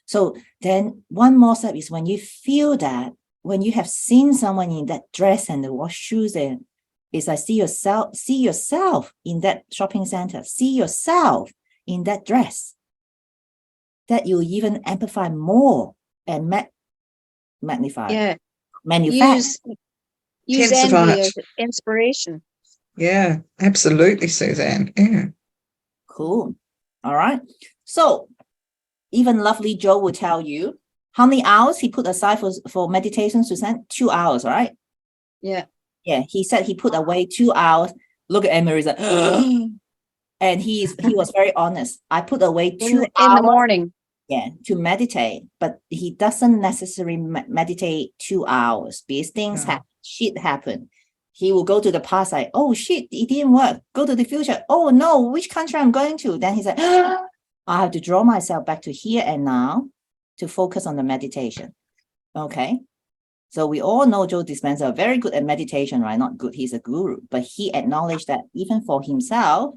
So then one more step is when you feel that, when you have seen someone in that dress and the wash shoes, and is I see yourself in that shopping center, see yourself in that dress, that you even amplify more and magnify. Yeah. Manufacture. Use Intensify envy it. as inspiration. Yeah, absolutely, Suzanne. Yeah. Cool. All right. So even lovely Joe will tell you how many hours he put aside for meditation, Suzanne? 2 hours, right? Yeah. Yeah, he said he put away 2 hours. Look at Emery, like, and he was very honest. I put away 2 hours In the morning. yeah, to meditate, but he doesn't necessarily meditate 2 hours because things happen, shit happen. He will go to the past, like, oh shit, it didn't work. Go to the future. Oh no, which country I'm going to? Then he's like, I have to draw myself back to here and now to focus on the meditation. Okay. So we all know Joe Dispenza very good at meditation, right? Not good, he's a guru, but he acknowledged that even for himself,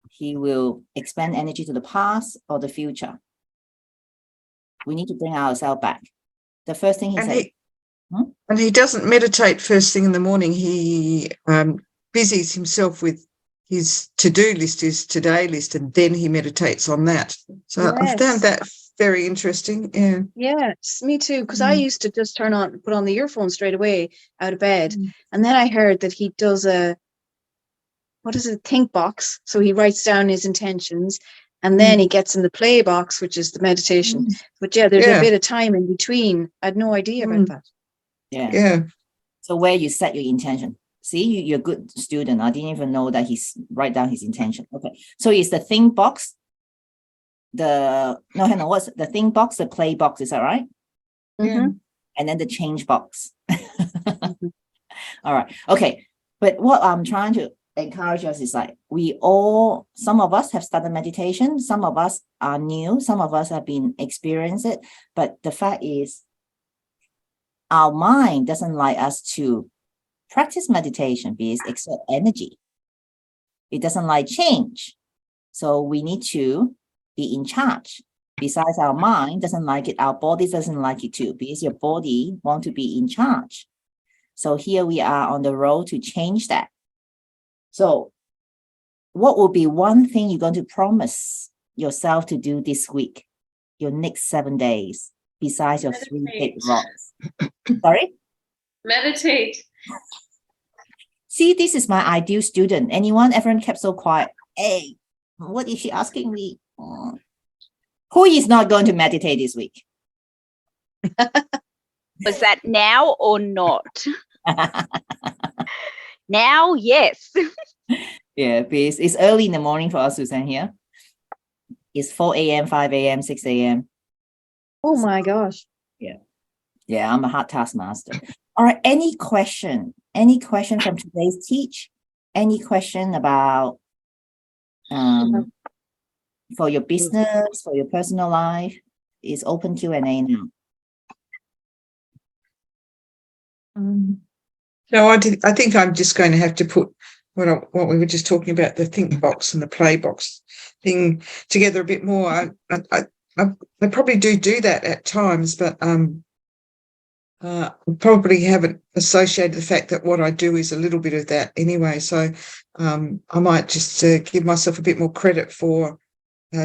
he will expend energy to the past or the future. We need to bring ourselves back. The first thing he said. And he doesn't meditate first thing in the morning. He busies himself with his to-do list, his today list, and then he meditates on that. So I Yes. found that very interesting. Yeah. Yes, me too. Because I used to just put on the earphones straight away out of bed. And then I heard that he does think box. So he writes down his intentions and then he gets in the play box, which is the meditation. But yeah, there's a bit of time in between. I had no idea about that. Yeah. So where you set your intention. See, you're a good student. I didn't even know that he's write down his intention. Okay. So it's the think box. What's the think box, the play box, is that right? Mhm. And then the change box. All right. Okay. But what I'm trying to encourage us is like some of us have started meditation, some of us are new, some of us have been experienced it. But the fact is, our mind doesn't like us to practice meditation because it exerts energy. It doesn't like change. So we need to be in charge. Besides, our mind doesn't like it, our body doesn't like it too, because your body wants to be in charge. So here we are on the road to change that. So what will be one thing you're going to promise yourself to do this week, your next 7 days, besides your 3 big rocks? Sorry? Meditate. See, this is my ideal student. Anyone? Everyone kept so quiet. Hey, what is she asking me? Who is not going to meditate this week? Was that now or not? Now, yes. Yeah, because it's early in the morning for us, Suzanne, here. It's 4 a.m., 5 a.m., 6 a.m. Oh my gosh. Yeah, I'm a hard taskmaster. All right, any question? Any question from today's teach? Any question about for your business, for your personal life? It's open Q&A now. No, I think I'm just going to have to put what we were just talking about, the think box and the play box thing together a bit more. I probably do that at times, but probably haven't associated the fact that what I do is a little bit of that anyway. So I might just give myself a bit more credit for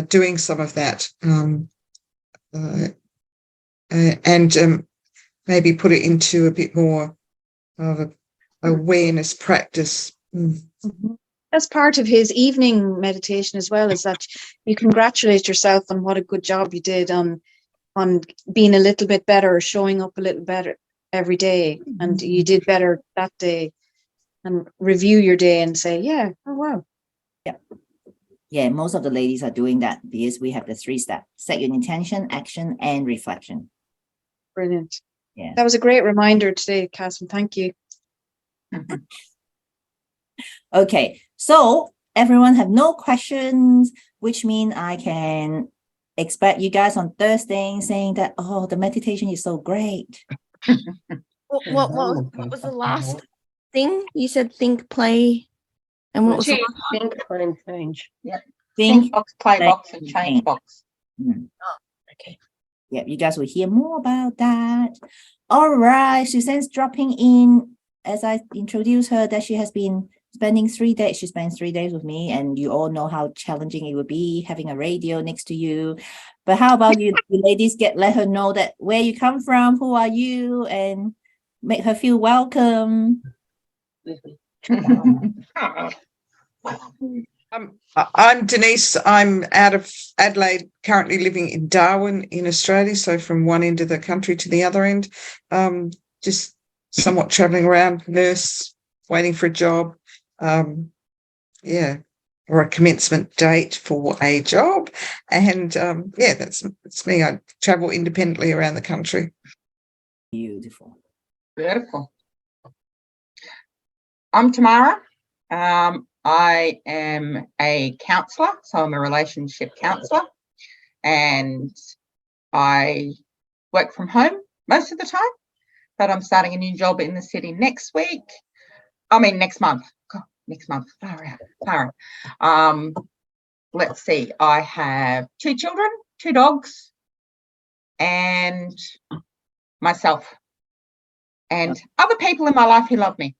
doing some of that, and maybe put it into a bit more of a awareness practice. That's part of his evening meditation as well, is that you congratulate yourself on what a good job you did on being a little bit better, or showing up a little better every day, and you did better that day, and review your day and say, oh wow. Yeah, most of the ladies are doing that because we have the 3 steps: set your intention, action, and reflection. Brilliant. Yeah. That was a great reminder today, Catherine. Thank you. Okay, so everyone have no questions, which means I can expect you guys on Thursday saying that, oh, the meditation is so great. What was the last thing you said? Think, play, and what was the Change. last one? Think, play, and change. Yeah. Think, Think box, play play, box, and change box. Okay. Yeah, you guys will hear more about that. All right, Suzanne's dropping in as I introduce her that she has been spending 3 days. She spent 3 days with me, and you all know how challenging it would be having a radio next to you. But how about you ladies let her know that where you come from, who are you, and make her feel welcome. I'm Denise. I'm out of Adelaide, currently living in Darwin in Australia. So from one end of the country to the other end, just somewhat traveling around, nurse, waiting for a job. Or a commencement date for a job. And that's me. I travel independently around the country. Beautiful. Beautiful. I'm Tamara. I am a counsellor, so I'm a relationship counsellor, and I work from home most of the time, but I'm starting a new job in the city next month. God, next month. Far out. Let's see. I have 2 children, 2 dogs, and myself, and other people in my life who love me.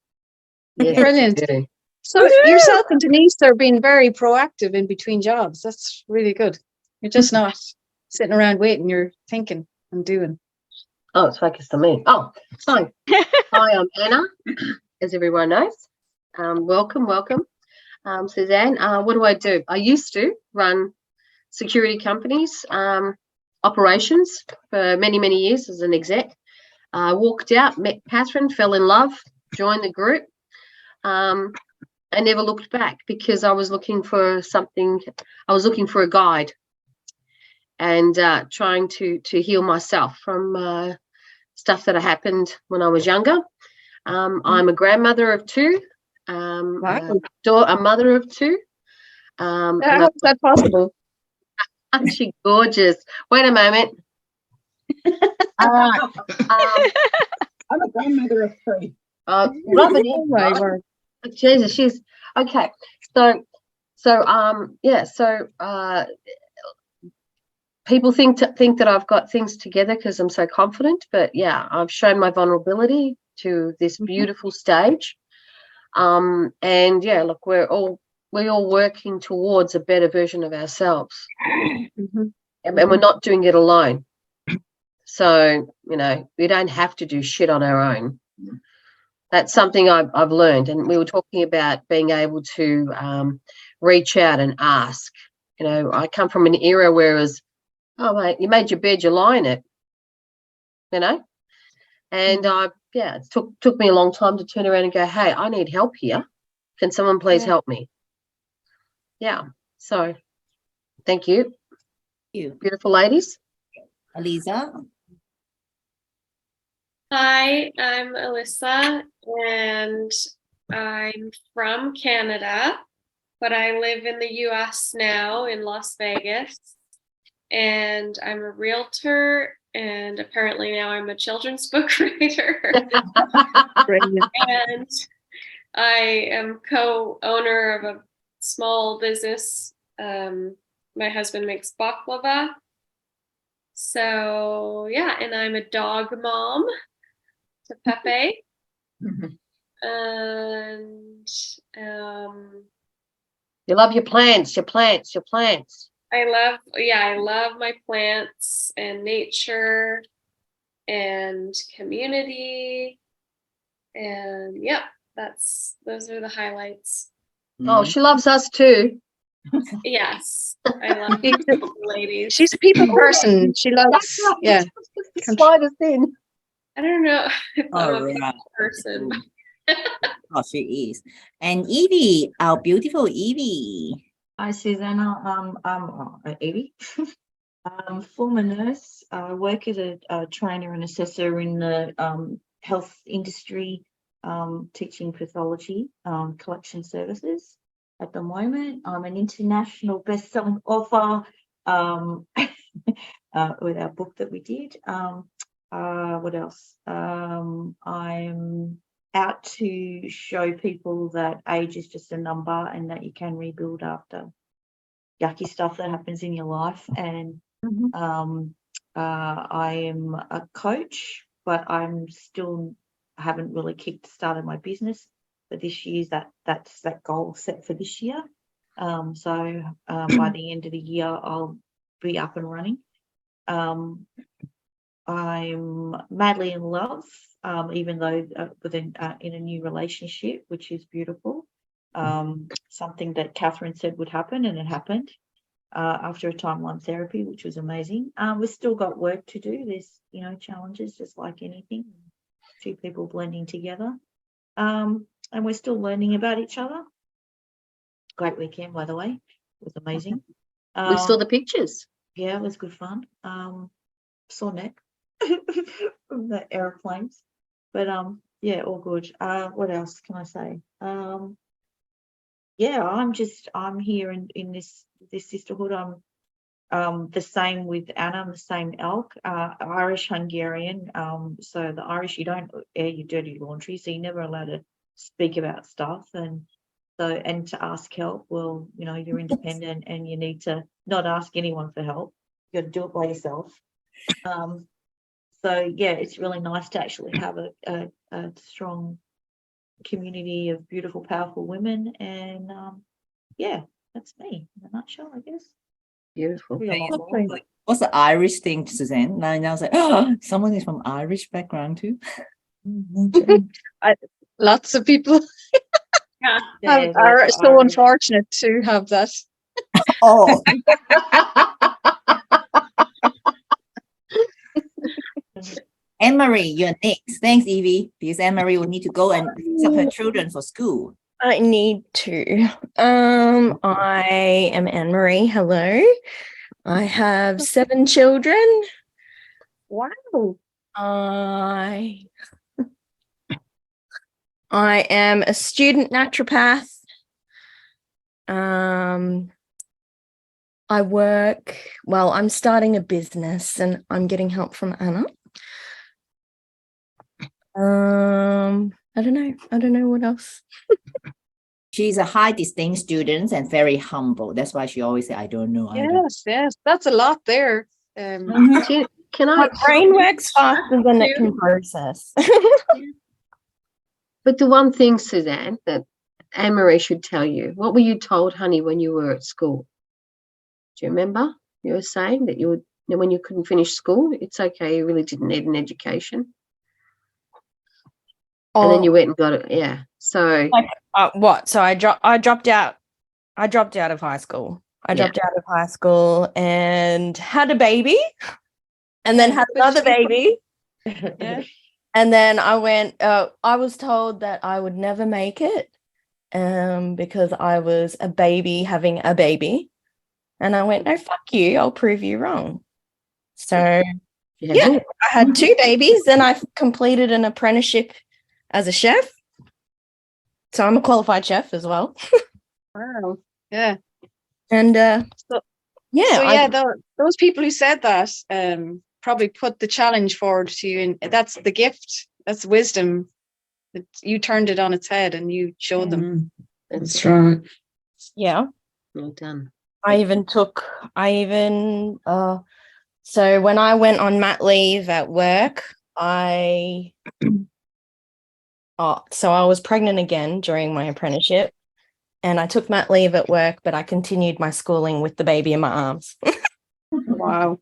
Yes, Brilliant. you do. So yourself and Denise are being very proactive in between jobs. That's really good. You're just not sitting around waiting. You're thinking and doing. Oh, it's focused on me. Oh, hi. Hi, I'm Anna, as everyone knows. Welcome. Suzanne. What do? I used to run security companies, operations for many, many years as an exec. I walked out, met Catherine, fell in love, joined the group. I never looked back because I was looking for something. I was looking for a guide and trying to heal myself from stuff that happened when I was younger. I'm a grandmother of two, Wow. a mother of two. How is that possible? Aren't she gorgeous? Wait a moment. All right. I'm a grandmother of three. Rub it in. Oh my word. Jesus, she's okay. So people think that I've got things together because I'm so confident, but yeah, I've shown my vulnerability to this beautiful stage. And yeah, look, we're all working towards a better version of ourselves, and we're not doing it alone. So we don't have to do shit on our own. That's something I've learned, and we were talking about being able to reach out and ask. I come from an era where it was, oh mate, you made your bed, you lie in it. And it took me a long time to turn around and go, hey, I need help here. Can someone please help me? Yeah. So, thank you. Beautiful ladies. Aliza. Hi, I'm Alyssa, and I'm from Canada, but I live in the US now in Las Vegas, and I'm a realtor, and apparently now I'm a children's book writer. And I am co-owner of a small business. My husband makes baklava. So yeah, and I'm a dog mom to Pepe. And you love your plants. I love my plants and nature and community. And yeah, those are the highlights. Oh, she loves us too. Yes, I love you ladies. She's a people person. She loves, yeah. Slide us in. I don't know if I'm a All people right. person. Oh, she is. And Evie, our beautiful Evie. Hi, Susanna. I'm Evie. Former nurse. I work as a trainer and assessor in the health industry, teaching pathology, collection services. At the moment, I'm an international best-selling author with our book that we did. What else? I'm out to show people that age is just a number and that you can rebuild after yucky stuff that happens in your life. And I am a coach, but I'm still haven't really started my business. But this year's that's that goal set for this year. So by the end of the year, I'll be up and running. I'm madly in love, even though in a new relationship, which is beautiful. Something that Catherine said would happen, and it happened after a timeline therapy, which was amazing. We've still got work to do. There's challenges, just like anything. Two people blending together, and we're still learning about each other. Great weekend, by the way. It was amazing. We saw the pictures. Yeah, it was good fun. Saw Nick from the airplanes, but yeah, all good. What else can I say? Yeah, I'm here in this sisterhood. I'm the same with Anna. I'm the same elk, Irish Hungarian. So the Irish, you don't air your dirty laundry, so you're never allowed to speak about stuff and to ask help. Well, you're independent and you need to not ask anyone for help. You got to do it by yourself. So yeah, it's really nice to actually have a strong community of beautiful, powerful women. And yeah, that's me in a nutshell, I guess. Beautiful. Probably a lot more. What's the Irish thing, Suzanne? Now it's like, oh, someone is from Irish background too. Lots of people Yeah. Yeah, are lots of so Irish. unfortunate to have that. Oh, Anne-Marie, you're next. Thanks, Evie, because Anne-Marie will need to go and pick up her children for school. I need to. I am Anne Marie. Hello. I have 7 children. Wow. I am a student naturopath. I'm starting a business and I'm getting help from Anna. I don't know what else. She's a high distinct student and very humble. That's why she always say, I don't know. I don't. Yes, that's a lot there. Can I? My brain works faster than it can process. But the one thing, Suzanne, that Anne-Marie should tell you, what were you told, honey, when you were at school? Do you remember? You were saying that you would, when you couldn't finish school, it's okay, you really didn't need an education. And then you went and got it. Yeah. So What? So I dropped out. I dropped out of high school. I dropped out of high school and had a baby, and then had another baby. Yeah. And then I went. I was told that I would never make it, because I was a baby having a baby, and I went, no, fuck you. I'll prove you wrong. So yeah, I had 2 babies. Then I completed an apprenticeship as a chef. So I'm a qualified chef as well. Wow. Yeah. And those people who said that probably put the challenge forward to you, and that's the gift. That's wisdom. You turned it on its head and you showed them. That's right. Yeah. Well done. So when I went on mat leave at work, I was pregnant again during my apprenticeship, and I took mat leave at work, but I continued my schooling with the baby in my arms. Wow.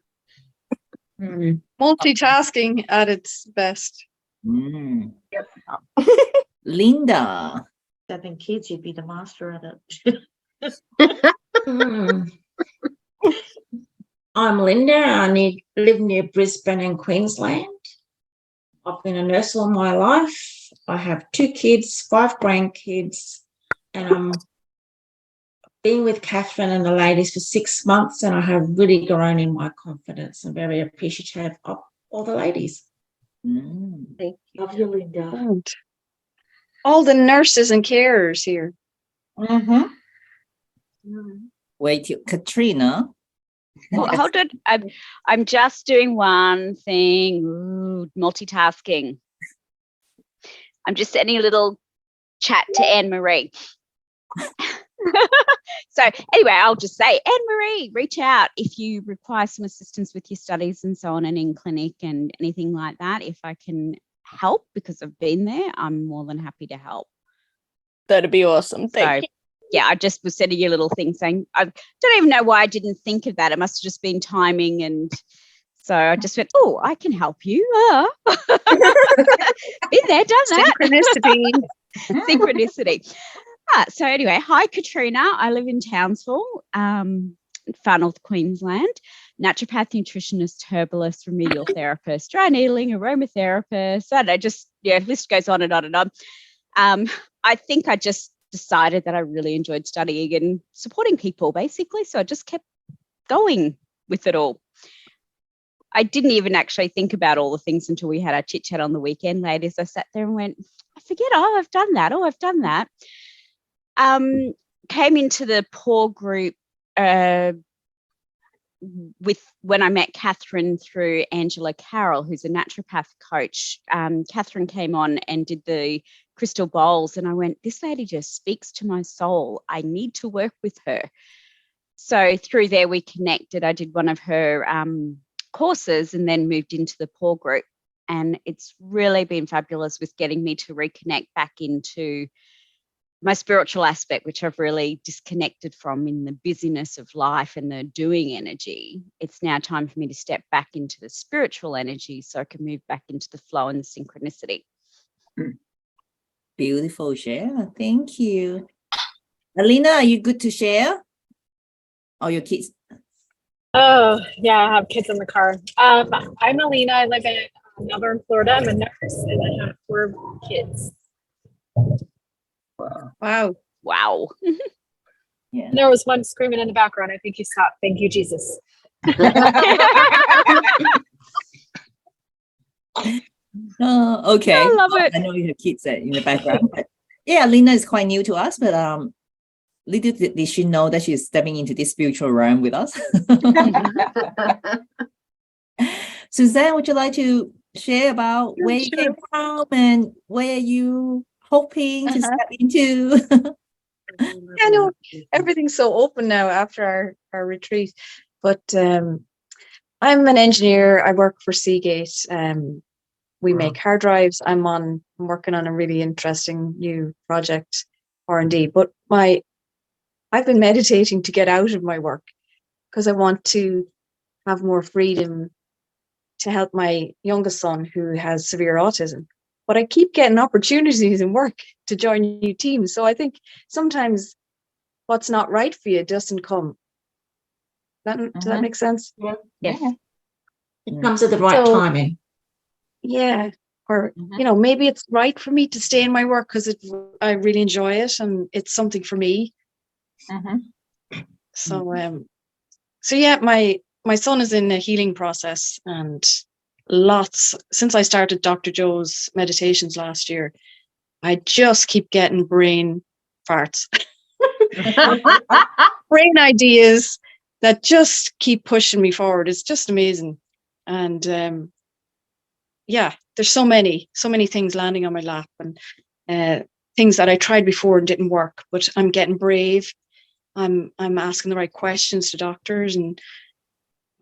Multitasking at its best. Yep. Linda. 7 kids, you'd be the master at it. I'm Linda. I live near Brisbane in Queensland. I've been a nurse all my life. I have 2 kids, 5 grandkids, and I'm been with Catherine and the ladies for 6 months, and I have really grown in my confidence. I'm very appreciative of all the ladies. Thank you. Love you, Linda. And all the nurses and carers here. Wait till Katrina. Well, hold on. I'm just doing one thing. Ooh, multitasking. I'm just sending a little chat to Anne-Marie. So anyway, I'll just say, Anne-Marie, reach out if you require some assistance with your studies and so on, and in clinic and anything like that. If I can help, because I've been there, I'm more than happy to help. That'd be awesome. Thank you. Yeah, I just was sending you a little thing saying, I don't even know why I didn't think of that. It must have just been timing. And so I just went, oh, I can help you. Been there, done that. Synchronicity. Synchronicity. So anyway, hi, Katrina. I live in Townsville, far north Queensland. Naturopath, nutritionist, herbalist, remedial therapist, dry needling, aromatherapist. I don't know, just, list goes on and on and on. I think I just decided that I really enjoyed studying and supporting people, basically. So I just kept going with it all. I didn't even actually think about all the things until we had our chit chat on the weekend, ladies. I sat there and went, I forget, I've done that. I've done that. Came into the PAW group when I met Catherine through Angela Carroll, who's a naturopath coach. Catherine came on and did the crystal bowls, and I went, this lady just speaks to my soul. I need to work with her. So through there we connected. I did one of her courses and then moved into the PAW group. And it's really been fabulous with getting me to reconnect back into my spiritual aspect, which I've really disconnected from in the busyness of life and the doing energy. It's now time for me to step back into the spiritual energy so I can move back into the flow and the synchronicity. Beautiful share. Thank you. Alina, are you good to share? Or your kids? Oh, yeah, I have kids in the car. I'm Alina. I live in Melbourne, Florida. I'm a nurse and I have 4 kids. Wow. Wow. Yeah. There was one screaming in the background. I think he stopped. Thank you, Jesus. Okay. I love it. I know you have kids in the background. But yeah, Lena is quite new to us, but little did she know that she's stepping into this spiritual realm with us. Suzanne, would you like to share about where you came from and where you hoping to step into? I know everything's so open now after our retreat, but I'm an engineer. I work for Seagate. We make hard drives. I'm working on a really interesting new project, R&D. But I've been meditating to get out of my work because I want to have more freedom to help my youngest son who has severe autism. But I keep getting opportunities in work to join new teams. So I think sometimes what's not right for you doesn't come. Does that make sense? Yes. It comes at the right timing. Yeah. Or, maybe it's right for me to stay in my work because I really enjoy it and it's something for me. So, yeah, my son is in a healing process and since I started Dr. Joe's meditations last year, I just keep getting brain farts, brain ideas that just keep pushing me forward. It's just amazing. And there's so many things landing on my lap and things that I tried before and didn't work, but I'm getting brave. I'm asking the right questions to doctors, and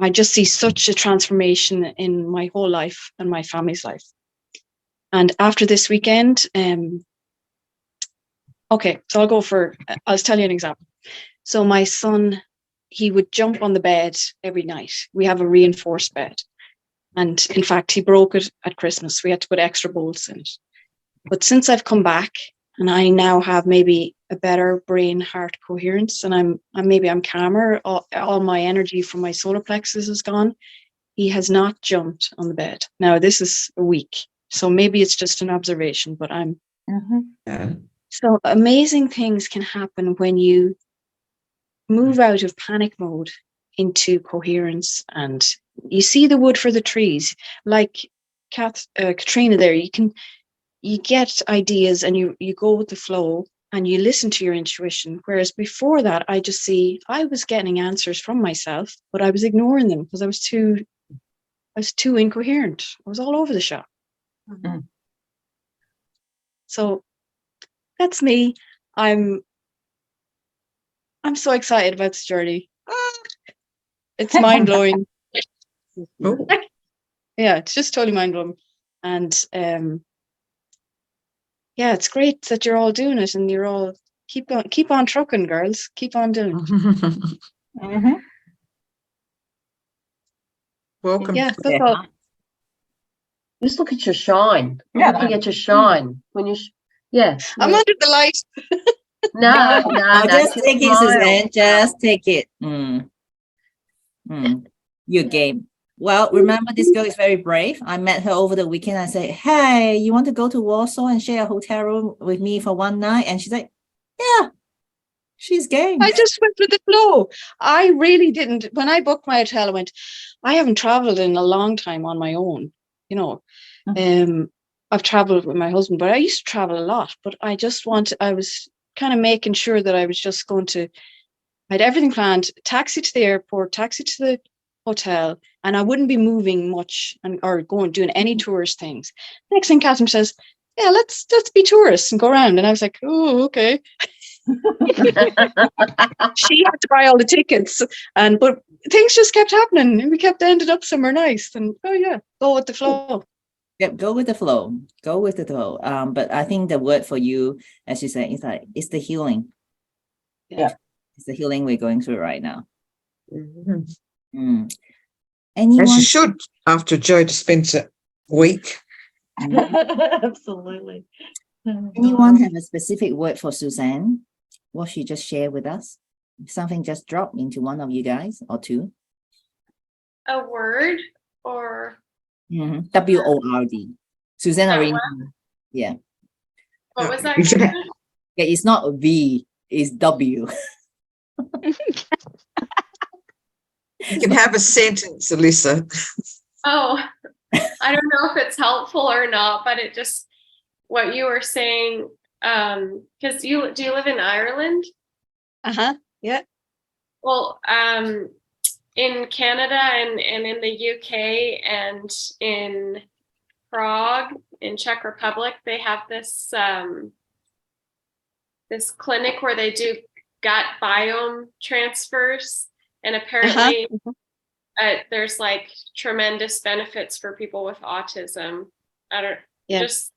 I just see such a transformation in my whole life and my family's life. And after this weekend, so I'll tell you an example. So my son, he would jump on the bed every night. We have a reinforced bed. And in fact, he broke it at Christmas. We had to put extra bolts in it. But since I've come back and I now have maybe a better brain heart coherence and I'm calmer, all my energy from my solar plexus is gone, he has not jumped on the bed. Now this is a week. So maybe it's just an observation, but so amazing things can happen when you move out of panic mode into coherence, and you see the wood for the trees. Like Katrina there, you get ideas and you go with the flow and you listen to your intuition. Whereas before that, I was getting answers from myself, but I was ignoring them because I was too incoherent. I was all over the shop. So that's me. I'm so excited about this journey. It's mind blowing. Yeah, it's just totally mind blowing. And it's great that you're all doing it, and you're all keep on trucking, girls. Keep on doing it. Welcome. Yeah, that's all. Just look at your shine. Yeah. Looking at your shine when you. I'm under the light. No, Just take it, Suzanne. Just take it. Your game. Well, remember, this girl is very brave. I met her over the weekend. I said, hey, you want to go to Warsaw and share a hotel room with me for one night? And she's like, yeah, she's game. I just went with the flow. I really didn't. When I booked my hotel, I went, I haven't traveled in a long time on my own. I've traveled with my husband, but I used to travel a lot. But I was kind of making sure that I was just I had everything planned, taxi to the airport, taxi to the hotel, and I wouldn't be moving much or doing any tourist things. Next thing Catherine says, yeah, let's be tourists and go around. And I was like, oh, okay. She had to buy all the tickets, but things just kept happening and we ended up somewhere nice, and go with the flow. Yep, go with the flow. Go with the flow. But I think the word for you, as you said, is like it's the healing. Yeah. It's the healing we're going through right now. Mhm. Mm. As Anyone? you should after Joe Dispenza week. Absolutely. Anyone have a specific word for Suzanne? What she just shared with us? Something just dropped into one of you guys or two. A word or WORD. Suzanne that already. one? Yeah. What was that? Yeah. Kristen? Yeah, it's not a V, it's W. You can have a sentence, Alyssa. Oh, I don't know if it's helpful or not, but it just what you were saying. Because do you live in Ireland? Yeah. Well, in Canada and in the UK and in Prague, in Czech Republic, they have this this clinic where they do gut biome transfers, and apparently there's like tremendous benefits for people with autism. Just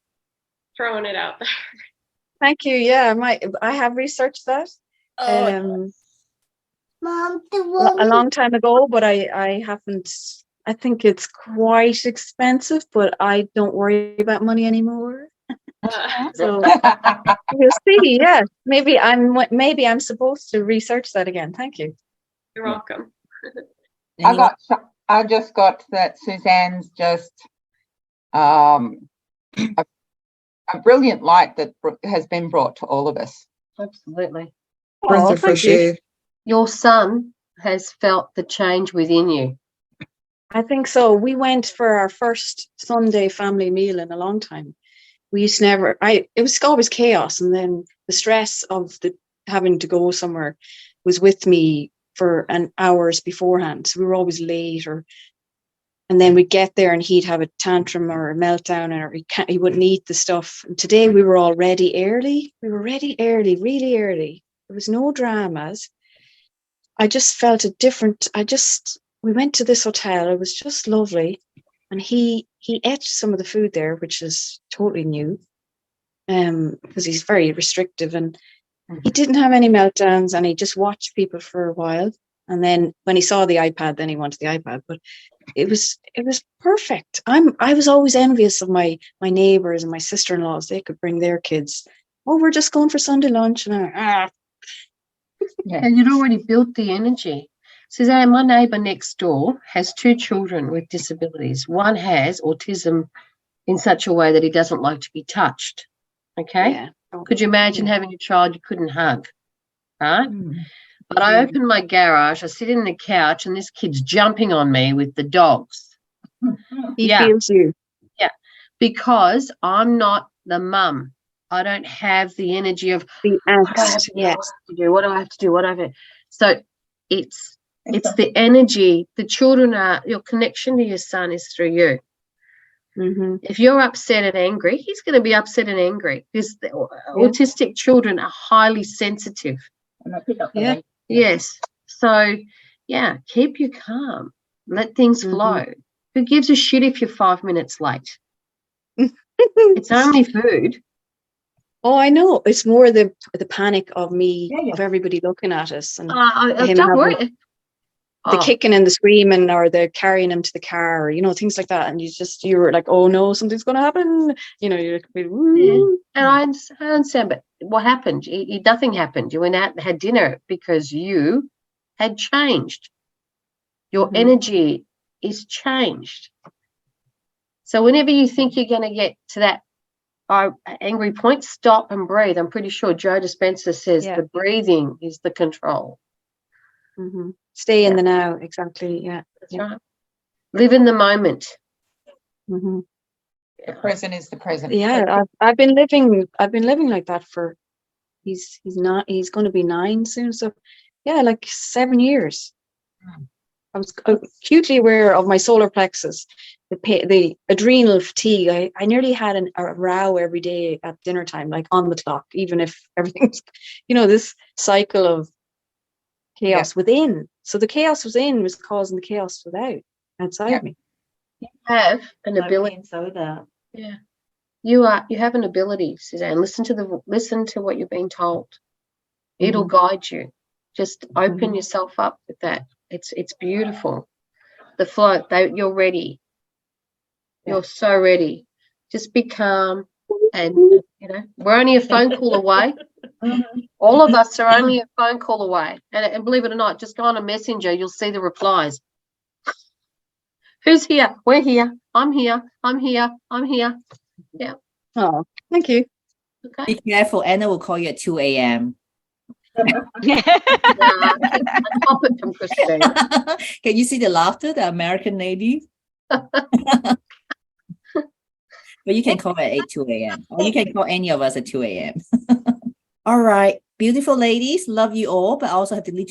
throwing it out there. Thank you. Yeah, I have researched that. Mom, A long time ago, but I haven't. I think it's quite expensive, but I don't worry about money anymore. So we'll see. Yeah, maybe I'm supposed to research that again. Thank you. You're welcome. I just got that Suzanne's just a brilliant light that has been brought to all of us. Absolutely. Breath of fresh air. Your son has felt the change within you. I think so. We went for our first Sunday family meal in a long time. We used to never. It was always chaos, and then the stress of having to go somewhere was with me for an hours beforehand. So we were always late, and then we'd get there and he'd have a tantrum or a meltdown, or he wouldn't eat the stuff. And today we were all ready early. We were ready early, really early. There was no dramas. I just felt a different. We went to this hotel. It was just lovely, and he ate some of the food there, which is totally new, because he's very restrictive, and he didn't have any meltdowns, and he just watched people for a while. And then when he saw the iPad, then he wanted the iPad. But it was perfect. I was always envious of my neighbors and my sister-in-laws. They could bring their kids. Oh, we're just going for Sunday lunch, and And you'd already built the energy. Suzanne, my neighbour next door has 2 children with disabilities. One has autism in such a way that he doesn't like to be touched. Okay? Yeah. Could you imagine having a child you couldn't hug? Right? But I open my garage, I sit in the couch, and this kid's jumping on me with the dogs. He feels you. Yeah. Because I'm not the mum. I don't have the energy of the angst. What do I have to do? What do I have to do? So it's the energy. The children are, your connection to your son is through you. If you're upset and angry, he's going to be upset and angry, because the autistic children are highly sensitive. Yes. So, yeah, keep you calm. Let things flow. Who gives a shit if you're 5 minutes late? It's only food. Oh, I know. It's more the panic of me, of everybody looking at us, and don't worry. The kicking and the screaming, or the carrying him to the car, or, things like that. And you were like, oh no, something's going to happen. You're like, and I understand, but what happened? Nothing happened. You went out and had dinner because you had changed. Your energy is changed. So whenever you think you're going to get to that angry point, stop and breathe. I'm pretty sure Joe Dispenza says the breathing is the control. Stay in the now. Exactly. Yeah. That's right. Live in the moment. The present is the present. Yeah. I've been living like that for, he's going to be 9 soon. So yeah, like 7 years. I was acutely aware of my solar plexus, the adrenal fatigue. I nearly had a row every day at dinner time, like on the clock, even if everything's, this cycle of chaos within. So the chaos within was causing the chaos outside me. You have an ability. So that. Yeah. You have an ability, Suzanne. Listen to what you're being told. It'll guide you. Just open yourself up with that. It's beautiful. The flow, you're ready. You're so ready. Just be calm, and we're only a phone call away. All of us are only a phone call away. And believe it or not, just go on a messenger, you'll see the replies. Who's here? We're here. I'm here. I'm here. I'm here. Yeah. Oh, thank you. Okay. Be careful. Anna will call you at 2 a.m. Pop it from Christine. Can you see the laughter, the American lady? But you can call at 2 a.m. Or you can call any of us at 2 a.m. All right. Beautiful ladies, love you all, but I also have to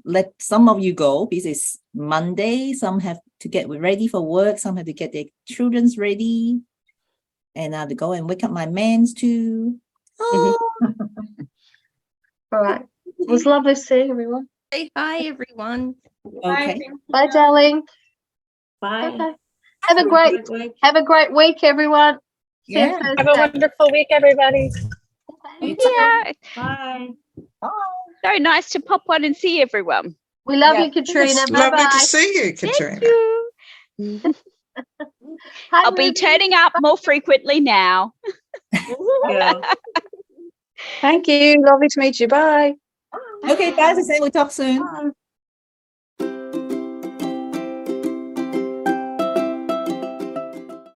let some of you go because it's Monday. Some have to get ready for work. Some have to get their children's ready. And I have to go and wake up my mans too. Oh. All right. It was lovely seeing everyone. Say hi, everyone. Okay. Bye, darling. Bye. Okay. Have a great week, everyone. See you Yeah. Have a Thursday. wonderful week, everybody. Yeah. Bye. So nice to pop on and see everyone. We love Yeah. you, Katrina. It's lovely to Bye-bye. see you, Katrina. Thank you. Hi, I'll be Ruby. turning up more frequently now. Yeah. Thank you. Lovely to meet you. Bye. Okay, guys, we'll talk soon. Bye.